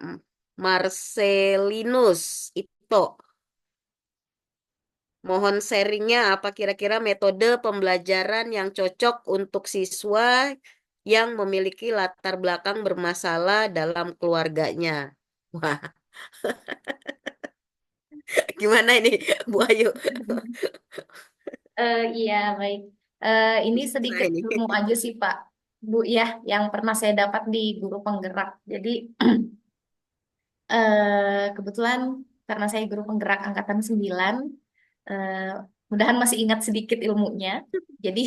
A: Marcelinus Ito. Mohon sharingnya apa kira-kira metode pembelajaran yang cocok untuk siswa yang memiliki latar belakang bermasalah dalam keluarganya. Wah, gimana ini Bu Ayu?
C: Iya, baik. Ini
A: Susah
C: sedikit
A: ini.
C: ilmu aja sih, Pak. Bu, ya, yang pernah saya dapat di guru penggerak. Jadi, kebetulan karena saya guru penggerak angkatan 9, eh, mudahan masih ingat sedikit ilmunya. Jadi,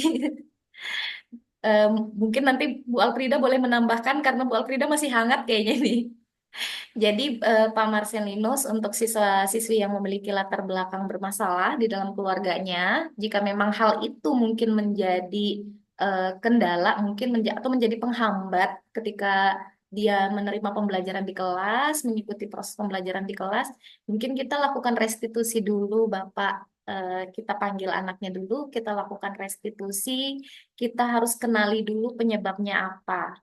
C: eh, mungkin nanti Bu Alfrida boleh menambahkan karena Bu Alfrida masih hangat kayaknya nih. Jadi, Pak Marcelinus untuk siswa-siswi yang memiliki latar belakang bermasalah di dalam keluarganya, jika memang hal itu mungkin menjadi kendala, mungkin atau menjadi penghambat ketika dia menerima pembelajaran di kelas, mengikuti proses pembelajaran di kelas, mungkin kita lakukan restitusi dulu, Bapak. Kita panggil anaknya dulu, kita lakukan restitusi, kita harus kenali dulu penyebabnya apa.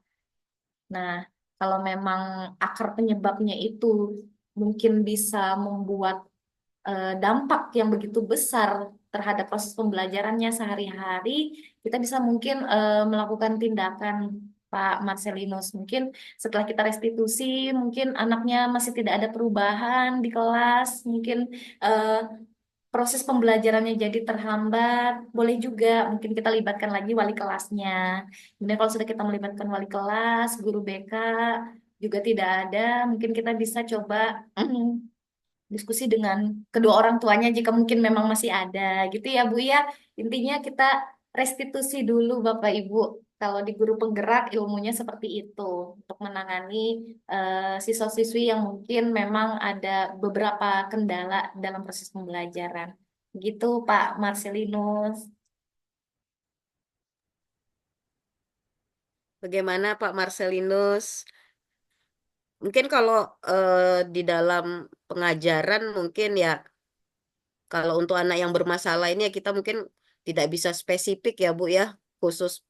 C: Nah, kalau memang akar penyebabnya itu mungkin bisa membuat dampak yang begitu besar terhadap proses pembelajarannya sehari-hari, kita bisa mungkin melakukan tindakan Pak Marcelinus. Mungkin setelah kita restitusi, mungkin anaknya masih tidak ada perubahan di kelas, mungkin eh, proses pembelajarannya jadi terhambat, boleh juga mungkin kita libatkan lagi wali kelasnya. Kemudian kalau sudah kita melibatkan wali kelas, guru BK juga tidak ada, mungkin kita bisa coba diskusi dengan kedua orang tuanya jika mungkin memang masih ada gitu ya Bu ya. Intinya kita restitusi dulu Bapak Ibu. Kalau di guru penggerak ilmunya seperti itu untuk menangani siswa-siswi yang mungkin memang ada beberapa kendala dalam proses pembelajaran. Gitu Pak Marcelinus.
A: Bagaimana Pak Marcelinus? Mungkin kalau di dalam pengajaran mungkin ya, kalau untuk anak yang bermasalah ini ya kita mungkin tidak bisa spesifik ya Bu ya, khusus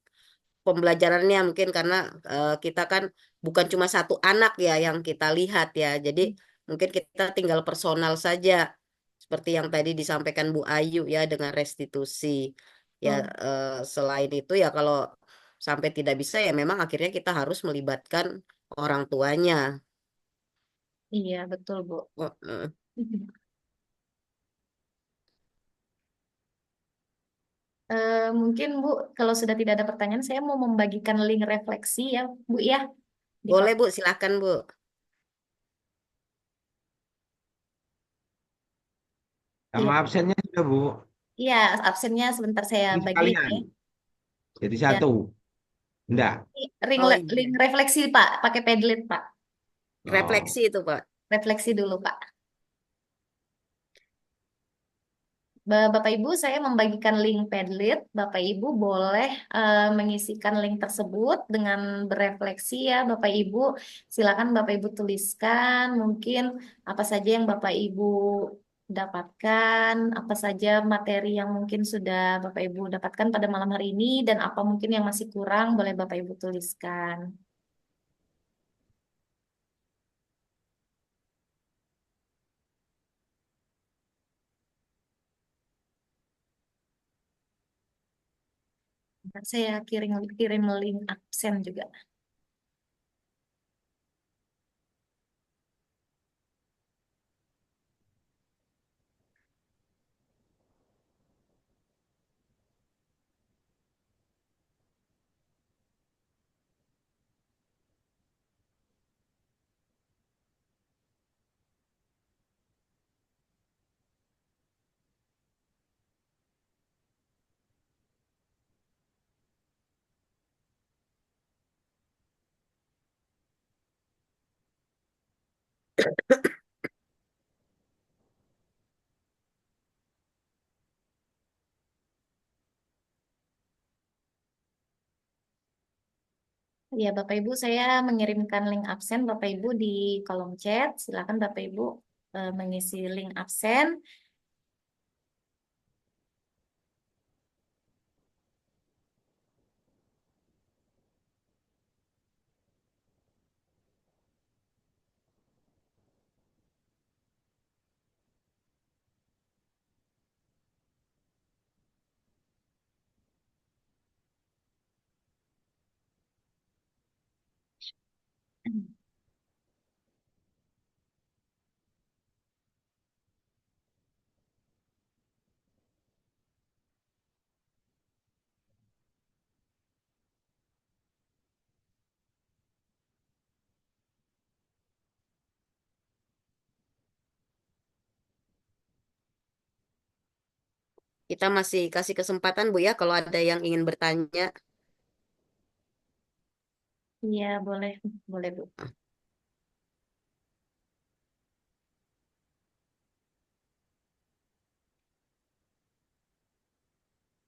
A: pembelajarannya mungkin karena kita kan bukan cuma satu anak ya yang kita lihat ya. Jadi mungkin kita tinggal personal saja seperti yang tadi disampaikan Bu Ayu ya dengan restitusi. Ya
C: Oh,
A: selain itu ya kalau sampai tidak bisa ya memang akhirnya kita harus melibatkan orang tuanya.
C: iya betul Bu.
A: Oh,
C: Mungkin Bu, kalau sudah tidak ada pertanyaan, saya mau membagikan link refleksi ya Bu ya di
A: boleh
C: kolom.
A: Bu, silakan Bu.
C: Iya.
B: Sama absennya sudah, Bu.
C: Iya, absennya sebentar saya
B: Ini
C: bagiin
B: sekalian.
C: ya.
B: Jadi
C: Ya,
B: satu. Enggak.
C: ring,
A: Oh
C: ring
A: iya,
C: refleksi Pak, pakai Padlet Pak.
B: Oh.
A: refleksi itu Pak.
C: Refleksi dulu Pak. Bapak Ibu, saya membagikan link Padlet. Bapak Ibu boleh mengisikan link tersebut dengan berefleksi ya, Bapak Ibu. Silakan Bapak Ibu tuliskan mungkin apa saja yang Bapak Ibu dapatkan, apa saja materi yang mungkin sudah Bapak Ibu dapatkan pada malam hari ini, dan apa mungkin yang masih kurang, boleh Bapak Ibu tuliskan. Ntar saya kirim kirim link absen juga. Ya, Bapak Ibu, saya mengirimkan link absen Bapak Ibu di kolom chat. Silakan Bapak Ibu mengisi link absen.
A: Kita masih kasih kesempatan Bu ya kalau ada yang ingin bertanya.
C: Iya, boleh, boleh Bu.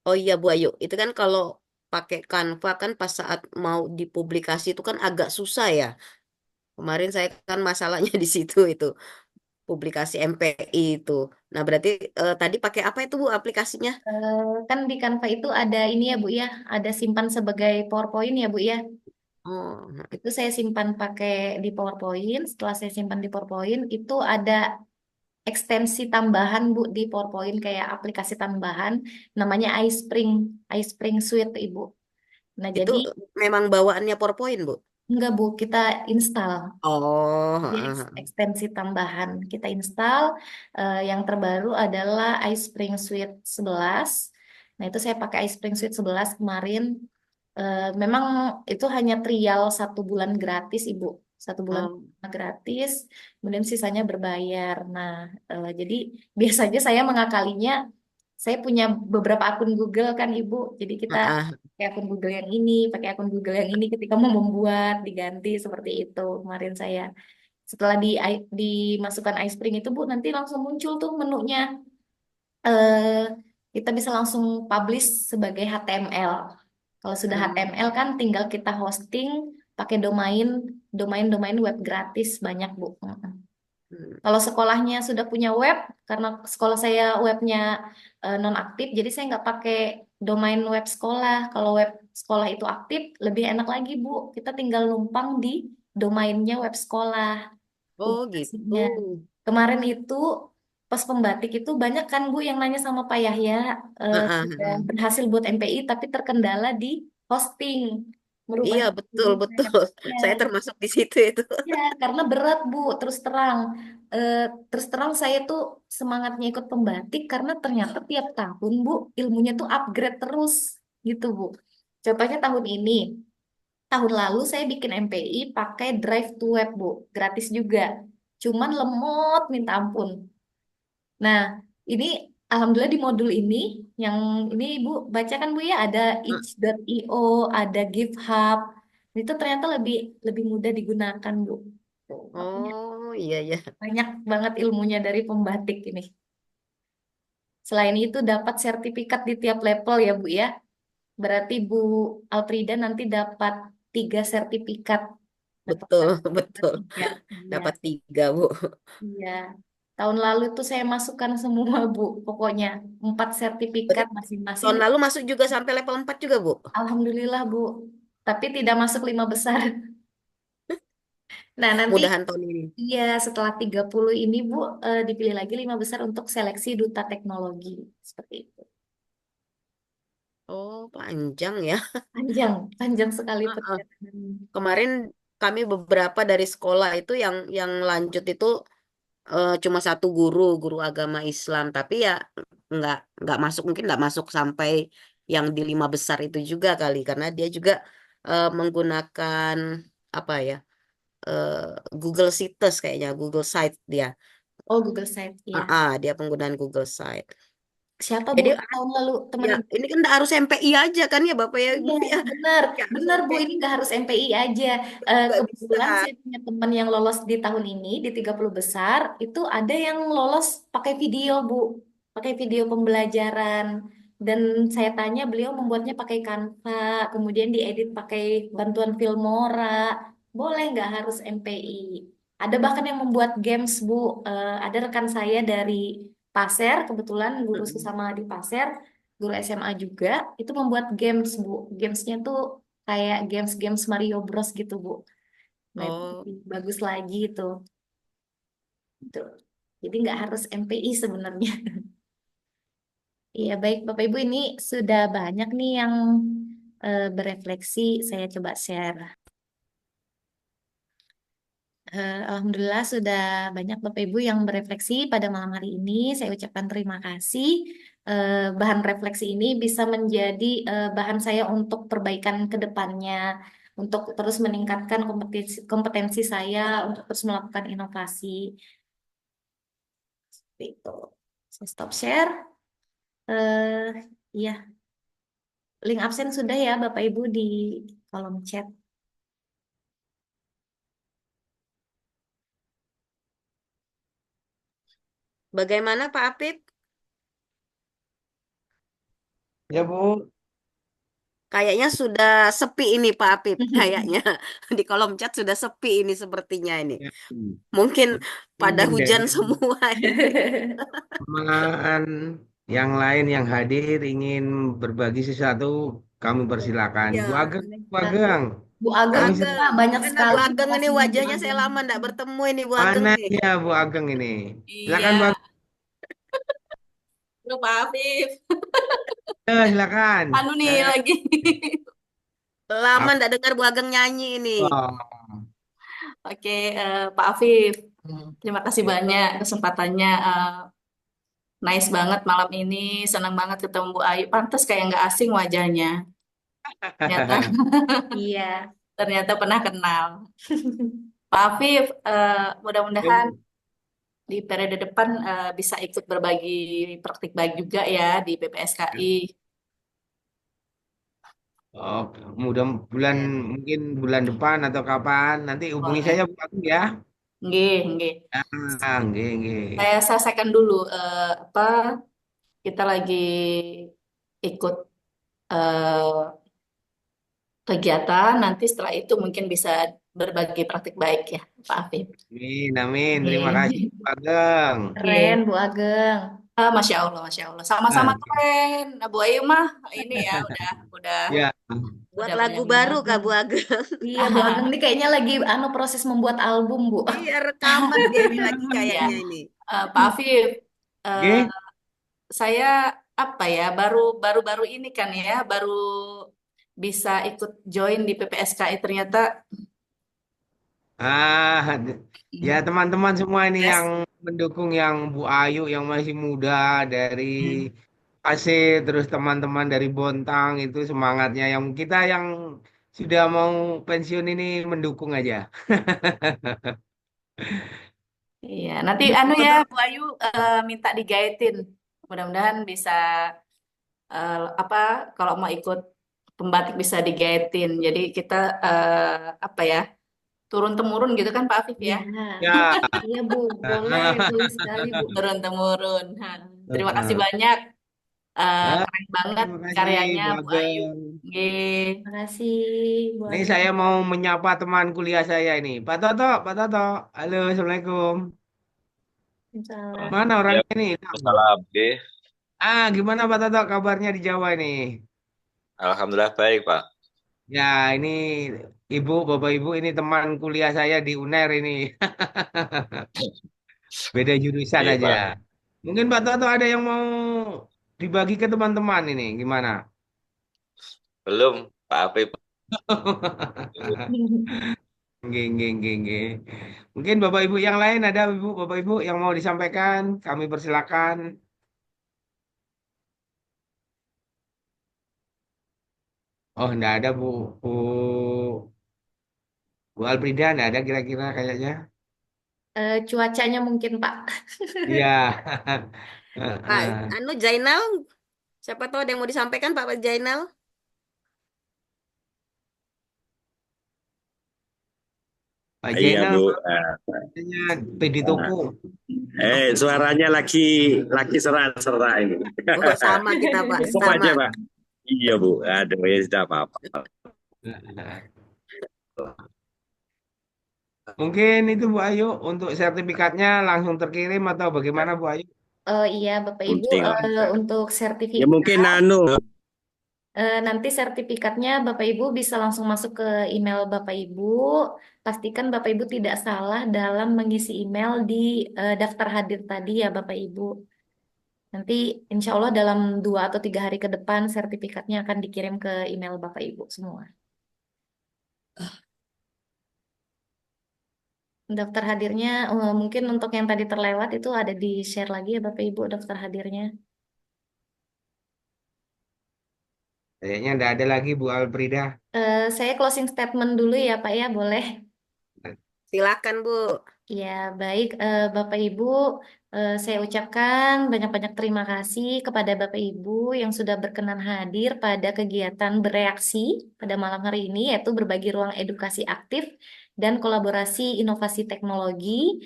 A: Oh iya Bu Ayu, itu kan kalau pakai Canva kan pas saat mau dipublikasi itu kan agak susah ya. Kemarin saya kan masalahnya di situ itu publikasi MPI itu. Nah berarti tadi pakai apa itu Bu aplikasinya?
C: Kan di Canva itu ada ini ya Bu ya, ada simpan sebagai PowerPoint ya Bu ya.
A: Oh,
C: Itu saya simpan pakai di PowerPoint. Setelah saya simpan di PowerPoint, itu ada ekstensi tambahan Bu di PowerPoint kayak aplikasi tambahan namanya iSpring Suite Ibu. Nah,
A: itu
C: jadi
A: memang bawaannya PowerPoint Bu?
C: enggak Bu, kita install.
A: Oh,
C: Dia ekstensi tambahan kita install. Yang terbaru adalah iSpring Suite 11. Nah, itu saya pakai iSpring Suite 11 kemarin. Memang itu hanya trial 1 bulan gratis, Ibu. 1 bulan
A: oh,
C: gratis, kemudian sisanya berbayar. Nah, jadi biasanya saya mengakalinya, saya punya beberapa akun Google kan, Ibu. Jadi kita
A: ah,
C: pakai akun Google yang ini, pakai akun Google yang ini ketika mau membuat, diganti seperti itu kemarin saya. Setelah dimasukkan iSpring itu Bu, nanti langsung muncul tuh menunya. Eh, kita bisa langsung publish sebagai HTML. Kalau sudah
A: hmm,
C: HTML kan tinggal kita hosting pakai domain web gratis banyak Bu.
A: hmm.
C: Kalau sekolahnya sudah punya web, karena sekolah saya webnya nonaktif, jadi saya nggak pakai domain web sekolah. Kalau web sekolah itu aktif, lebih enak lagi Bu. Kita tinggal numpang di domainnya web sekolah
A: Oh gitu.
C: publikasinya. Kemarin itu pas pembatik itu banyak kan Bu yang nanya sama Pak Yahya, sudah berhasil buat MPI tapi terkendala di hosting.
A: Iya
C: Merubahnya
A: betul
C: jadi saya,
A: betul.
C: ya,
A: Saya termasuk di situ itu.
C: ya, karena berat Bu, terus terang. Eh, terus terang saya tuh semangatnya ikut pembatik karena ternyata tiap tahun Bu ilmunya tuh upgrade terus gitu Bu. Contohnya tahun ini, tahun lalu saya bikin MPI pakai Drive to Web Bu, gratis juga. Cuman lemot minta ampun. Nah, ini Alhamdulillah di modul ini, yang ini Ibu baca kan Bu ya, ada itch.io, ada GitHub. Itu ternyata lebih lebih mudah digunakan Bu. Tuh, makanya
A: Oh iya ya.
C: banyak banget ilmunya dari pembatik ini. Selain itu dapat sertifikat di tiap level ya Bu ya. Berarti Bu Alfrida nanti dapat 3 sertifikat. Dapat
A: Betul,
C: sertifikat
A: betul.
C: 3. Iya,
A: Dapat 3, Bu.
C: iya. Tahun lalu tuh saya masukkan semua Bu. Pokoknya 4 sertifikat
A: Berarti
C: masing-masing.
A: tahun lalu masuk juga sampai level 4 juga, Bu.
C: Alhamdulillah Bu. Tapi tidak masuk 5 besar. Nah nanti
A: Mudahan tahun ini.
C: iya setelah 30 ini Bu dipilih lagi 5 besar untuk seleksi duta teknologi. Seperti itu.
A: Oh, panjang ya.
C: Panjang, panjang sekali
A: Heeh.
C: perjalanannya.
A: Kemarin kami beberapa dari sekolah itu yang lanjut itu cuma satu guru agama Islam, tapi ya nggak masuk, mungkin nggak masuk sampai yang di 5 besar itu juga kali, karena dia juga menggunakan apa ya, eh, Google Sites kayaknya, Google Site dia.
C: Oh Google Site ya.
A: Dia penggunaan Google Site.
C: Siapa Bu
A: Jadi
C: tahun lalu teman
A: ya
C: Ibu?
A: ini kan nggak harus MPI aja kan ya Bapak ya Ibu
C: Iya,
A: ya,
C: benar,
A: nggak harus
C: benar Bu.
A: MPI,
C: Ini nggak harus MPI aja.
A: nggak bisa.
C: Kebetulan saya punya teman yang lolos di tahun ini di 30 besar. Itu ada yang lolos pakai video Bu, pakai video pembelajaran. Dan saya tanya beliau membuatnya pakai Canva, kemudian diedit pakai bantuan Filmora. Boleh nggak harus MPI? Ada bahkan yang membuat games Bu. Ada rekan saya dari Pasir, kebetulan guru sesama di Pasir, guru SMA juga, itu membuat games, Bu. Gamesnya tuh kayak games-games Mario Bros gitu, Bu. Nah, itu
A: Oh,
C: lebih bagus lagi itu. Gitu. Jadi nggak harus MPI sebenarnya. Iya, baik Bapak Ibu, ini sudah banyak nih yang berefleksi. Saya coba share. Alhamdulillah sudah banyak Bapak Ibu yang berefleksi pada malam hari ini. Saya ucapkan terima kasih. Bahan refleksi ini bisa menjadi bahan saya untuk perbaikan ke depannya, untuk terus meningkatkan kompetensi saya, untuk terus melakukan inovasi. Seperti itu. Saya stop share. Iya, link absen sudah ya Bapak Ibu di kolom chat.
A: bagaimana Pak Apip?
B: Ya Bu,
A: Kayaknya sudah sepi ini Pak Apip, kayaknya di kolom chat sudah sepi ini sepertinya ini.
B: ya.
A: Mungkin pada
B: Mungkin
A: hujan
B: dari
A: semua ini.
B: teman yang lain yang hadir ingin berbagi sesuatu, kami persilakan.
A: Ya,
B: Bu Ageng, Bu
C: Nah,
B: Ageng,
C: Bu
A: Bu
C: Ageng
B: kami
A: Ageng,
C: juga banyak
A: mana Bu
C: sekali
A: Ageng ini
C: informasinya Bu
A: wajahnya saya
C: Ageng.
A: lama tidak bertemu ini Bu Ageng
B: mana
A: nih.
B: ya Bu Ageng ini? Silakan Bu
I: Iya,
B: Ageng.
I: lu Pak Afif.
B: Silakan.
I: Anu nih
B: Eh,
I: lagi.
A: Lama
B: apa?
A: tidak dengar Bu Ageng nyanyi ini.
I: Oke, Pak Afif. Terima kasih banyak kesempatannya. Nice banget malam ini. Senang banget ketemu Bu Ayu. Pantes kayak nggak asing wajahnya. Ternyata,
C: Iya.
I: ternyata pernah kenal. Pak Afif, mudah-mudahan di periode depan bisa ikut berbagi praktik baik juga ya di PPSKI.
B: Oh, mudah bulan
A: Ya.
B: mungkin bulan depan atau kapan nanti hubungi saya
I: Boleh.
B: Bu Ageng ya.
I: Nggih, nggih.
B: Nggih, nggih.
I: Saya selesaikan dulu apa kita lagi ikut eh, kegiatan, nanti setelah itu mungkin bisa berbagi praktik baik ya, Pak Afif.
B: Amin, amin. Terima kasih
C: Oke.
B: Bu Ageng.
C: Keren
I: Oke.
C: Bu Ageng.
I: Masya Allah, Masya Allah. Sama-sama
B: Oke.
I: keren. Nah, Bu Ayu mah ini ya udah
B: Ya,
A: Buat
I: udah
A: lagu
I: banyak
A: baru
I: banget.
A: Kak Bu Ageng.
C: Iya Bu Ageng ini kayaknya lagi proses membuat album Bu.
A: Iya, rekaman dia ini lagi
I: Ya,
A: kayaknya ini.
I: Pak Afif, eh,
B: nggih.
I: saya apa ya baru-baru ini kan ya baru bisa ikut join di PPSKI ternyata.
B: Ah, ya teman-teman semua ini yang
I: Yes.
B: mendukung yang Bu Ayu yang masih muda dari
I: Hmm.
B: Aceh, terus teman-teman dari Bontang itu semangatnya. Yang kita yang sudah mau pensiun ini mendukung aja.
I: Iya, nanti anu ya
A: Betul-betul.
I: Bu Ayu minta digaitin Mudah-mudahan bisa apa kalau mau ikut pembatik bisa digaitin. Jadi kita apa ya turun temurun gitu kan Pak Afif
C: Ya,
I: ya.
B: Ya,
C: iya Bu, boleh, boleh sekali Bu.
I: Turun temurun. Terima kasih
B: eh,
I: banyak.
B: eh,
I: Keren banget
B: terima kasih
I: karyanya
B: Bu
I: Bu Ayu.
B: Ageng.
I: Nggih.
C: Terima kasih Bu
B: Ini
C: Ageng.
B: saya mau menyapa teman kuliah saya ini. Pak Toto. Halo, Assalamualaikum.
C: Waalaikumsalam.
B: Mana
H: Ya,
B: orangnya nih?
H: salam. Oke.
B: Gimana Pak Toto kabarnya di Jawa ini?
H: Alhamdulillah baik, Pak.
B: Ya, ini Bapak Ibu, ini teman kuliah saya di UNER ini. Beda jurusan
H: Iya,
B: aja.
H: Pak.
B: Mungkin Pak Toto ada yang mau dibagi ke teman-teman ini, gimana?
H: Belum, Pak Afif.
B: Nggih, nggih, nggih, nggih. Mungkin Bapak Ibu yang lain ada Bapak Ibu yang mau disampaikan, kami persilakan. Oh, enggak ada Bu Bu Albrida, enggak ada kira-kira kayaknya.
C: Cuacanya mungkin Pak.
B: Iya.
A: Pak,
B: Heeh.
A: anu Jainal, siapa tahu ada yang mau disampaikan Pak Jainal?
B: Pak
D: Iya
B: Jainal
D: Bu.
B: katanya PD Toko.
D: Suaranya lagi serak-serak ini.
A: Oh, sama kita Pak,
D: Cukup
A: sama.
D: aja Pak. Iya Bu. Aduh ya sudah apa-apa.
B: Mungkin itu Bu Ayu untuk sertifikatnya langsung terkirim atau bagaimana Bu Ayu?
C: Oh iya Bapak Ibu,
D: Penting lah.
C: untuk
D: Ya
C: sertifikat,
D: mungkin
C: nanti sertifikatnya Bapak Ibu bisa langsung masuk ke email Bapak Ibu. Pastikan Bapak Ibu tidak salah dalam mengisi email di daftar hadir tadi ya Bapak Ibu. Nanti insya Allah dalam 2 atau 3 hari ke depan sertifikatnya akan dikirim ke email Bapak Ibu semua. Daftar hadirnya mungkin untuk yang tadi terlewat itu ada di share lagi ya Bapak Ibu daftar hadirnya.
B: Kayaknya enggak ada lagi Bu Albrida.
C: Saya closing statement dulu ya Pak ya, boleh?
A: Silakan Bu.
C: Ya, baik Bapak Ibu, saya ucapkan banyak-banyak terima kasih kepada Bapak Ibu yang sudah berkenan hadir pada kegiatan bereaksi pada malam hari ini, yaitu berbagi ruang edukasi aktif dan kolaborasi inovasi teknologi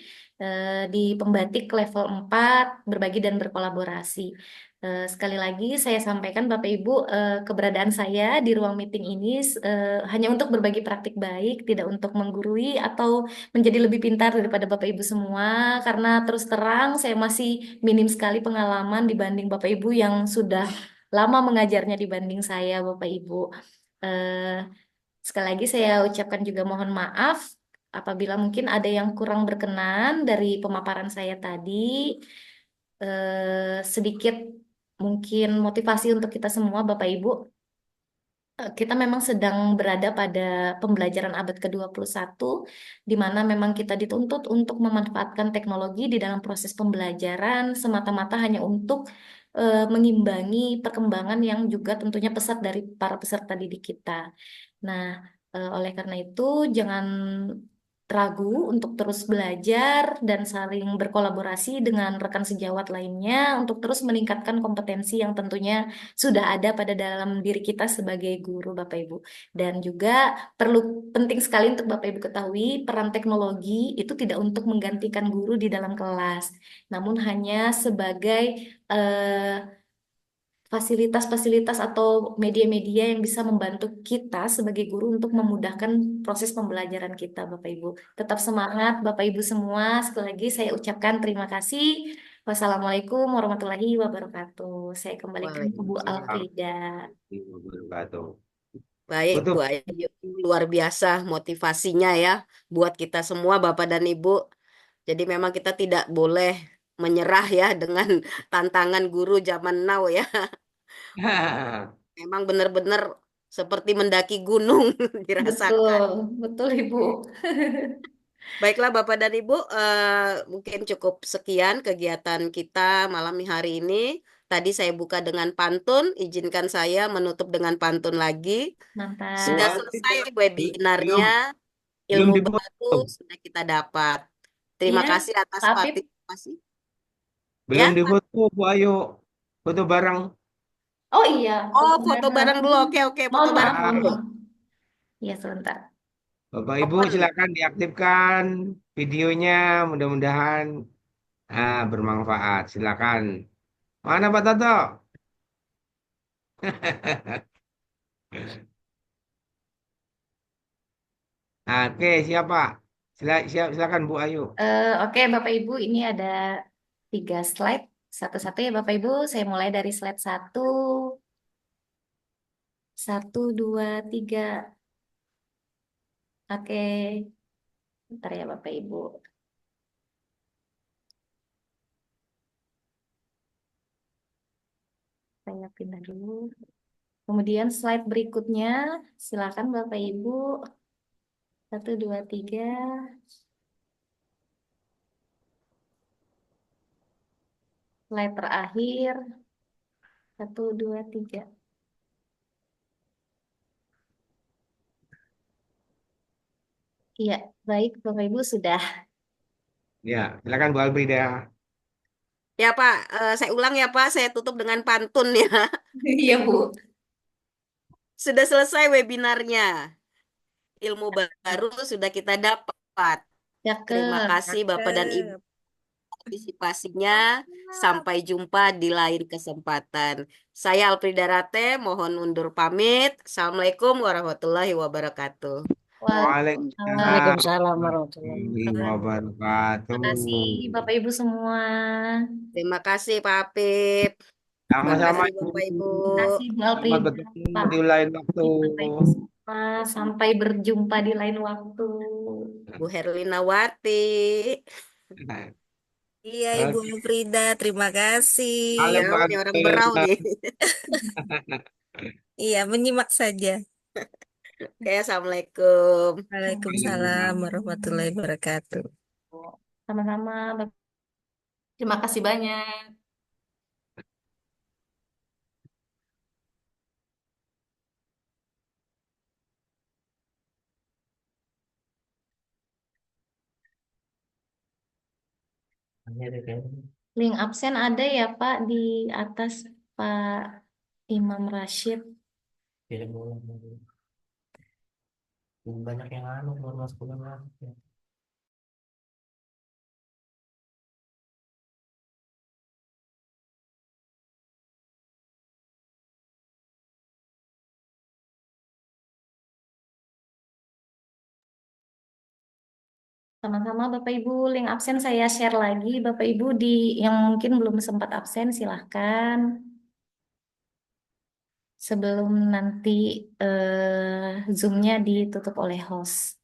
C: di pembatik level 4, berbagi dan berkolaborasi. Sekali lagi saya sampaikan Bapak Ibu, keberadaan saya di ruang meeting ini hanya untuk berbagi praktik baik, tidak untuk menggurui atau menjadi lebih pintar daripada Bapak Ibu semua, karena terus terang saya masih minim sekali pengalaman dibanding Bapak Ibu yang sudah lama mengajarnya dibanding saya, Bapak Ibu. Eh, Sekali lagi saya ucapkan juga mohon maaf apabila mungkin ada yang kurang berkenan dari pemaparan saya tadi. Sedikit mungkin motivasi untuk kita semua, Bapak Ibu. Kita memang sedang berada pada pembelajaran abad ke-21, di mana memang kita dituntut untuk memanfaatkan teknologi di dalam proses pembelajaran semata-mata hanya untuk mengimbangi perkembangan yang juga tentunya pesat dari para peserta didik kita. Nah, oleh karena itu jangan ragu untuk terus belajar dan saling berkolaborasi dengan rekan sejawat lainnya untuk terus meningkatkan kompetensi yang tentunya sudah ada pada dalam diri kita sebagai guru Bapak Ibu. Dan juga perlu penting sekali untuk Bapak Ibu ketahui peran teknologi itu tidak untuk menggantikan guru di dalam kelas, namun hanya sebagai fasilitas-fasilitas atau media-media yang bisa membantu kita sebagai guru untuk memudahkan proses pembelajaran kita, Bapak Ibu. Tetap semangat, Bapak Ibu semua. Sekali lagi saya ucapkan terima kasih. Wassalamualaikum warahmatullahi wabarakatuh. Saya kembalikan ke Bu
A: Waalaikumsalam.
C: Alfrida.
B: Wabarakatuh.
A: Baik
B: Tutup.
A: Bu Ayu, luar biasa motivasinya ya buat kita semua Bapak dan Ibu. Jadi memang kita tidak boleh menyerah ya dengan tantangan guru zaman now ya. Memang benar-benar seperti mendaki gunung dirasakan.
C: Betul, betul Ibu.
A: Baiklah Bapak dan Ibu, mungkin cukup sekian kegiatan kita malam hari ini. Tadi saya buka dengan pantun, izinkan saya menutup dengan pantun lagi. Sudah
C: Mantap.
A: selesai
B: Belum,
A: webinarnya,
B: belum
A: ilmu baru
B: dipotong.
A: sudah kita dapat. Terima
C: Iya,
A: kasih atas
C: Pak Afif.
A: partisipasi.
B: Belum
A: Ya,
B: dipotong Bu Ayu. Foto bareng.
C: Oh iya,
A: Oh,
C: foto
A: foto
C: bareng.
A: bareng dulu. Oke, oke, foto
C: Mohon maaf,
A: bareng
C: mohon
A: dulu.
C: maaf. Iya, sebentar.
B: Bapak Ibu
A: Open.
B: silakan diaktifkan videonya. Mudah-mudahan bermanfaat. Silakan. Mana Pak Toto? Oke, siapa? Silakan Bu Ayu.
C: Oke, Bapak Ibu, ini ada 3 slide. Satu-satu ya, Bapak Ibu. Saya mulai dari slide 1. 1, 2, 3. Oke, bentar ya, Bapak Ibu. Saya pindah dulu. Kemudian slide berikutnya, silakan Bapak Ibu. 1, 2, 3. Slide terakhir. 1, 2, 3. Iya, baik Bapak Ibu sudah.
B: Ya, silakan Bu Albrida.
A: Ya Pak, saya ulang ya Pak, saya tutup dengan pantun ya.
C: Iya Bu.
A: Sudah selesai webinarnya. Ilmu baru sudah kita dapat. Terima
C: Cakep.
A: kasih Bapak dan Ibu partisipasinya. Sampai jumpa di lain kesempatan. Saya Alfrida Rate, mohon undur pamit. Assalamualaikum warahmatullahi wabarakatuh.
B: Waalaikumsalam
C: Waalaikumsalam warahmatullahi
B: warahmatullahi
C: wabarakatuh.
B: wabarakatuh.
C: Terima kasih Bapak Ibu semua.
A: Terima kasih Pak Apip. Terima
B: Sama-sama
A: kasih
B: Ibu.
A: Bapak Ibu.
C: Terima kasih Bu
B: Selamat
C: Alfrida,
B: bertemu
C: Pak
B: di lain waktu.
C: Bapak Ibu semua. Sampai berjumpa di lain waktu.
A: Bu Herlina Wati.
J: Iya, Ibu
B: Oke.
J: Frida, terima kasih.
B: Halo
A: Ya,
B: Pak
A: ini orang
B: Agus.
A: berau nih.
J: Iya, menyimak saja.
A: Oke, Assalamualaikum.
J: Waalaikumsalam warahmatullahi wabarakatuh.
C: Sama-sama.
I: Terima kasih banyak.
C: Link absen ada ya Pak di atas Pak Imam Rashid.
K: Banyak yang anu baru masuk bulan lagi.
C: Sama-sama Bapak Ibu, link absen saya share lagi. Bapak Ibu di yang mungkin belum sempat absen silahkan. Sebelum nanti Zoom-nya ditutup oleh host.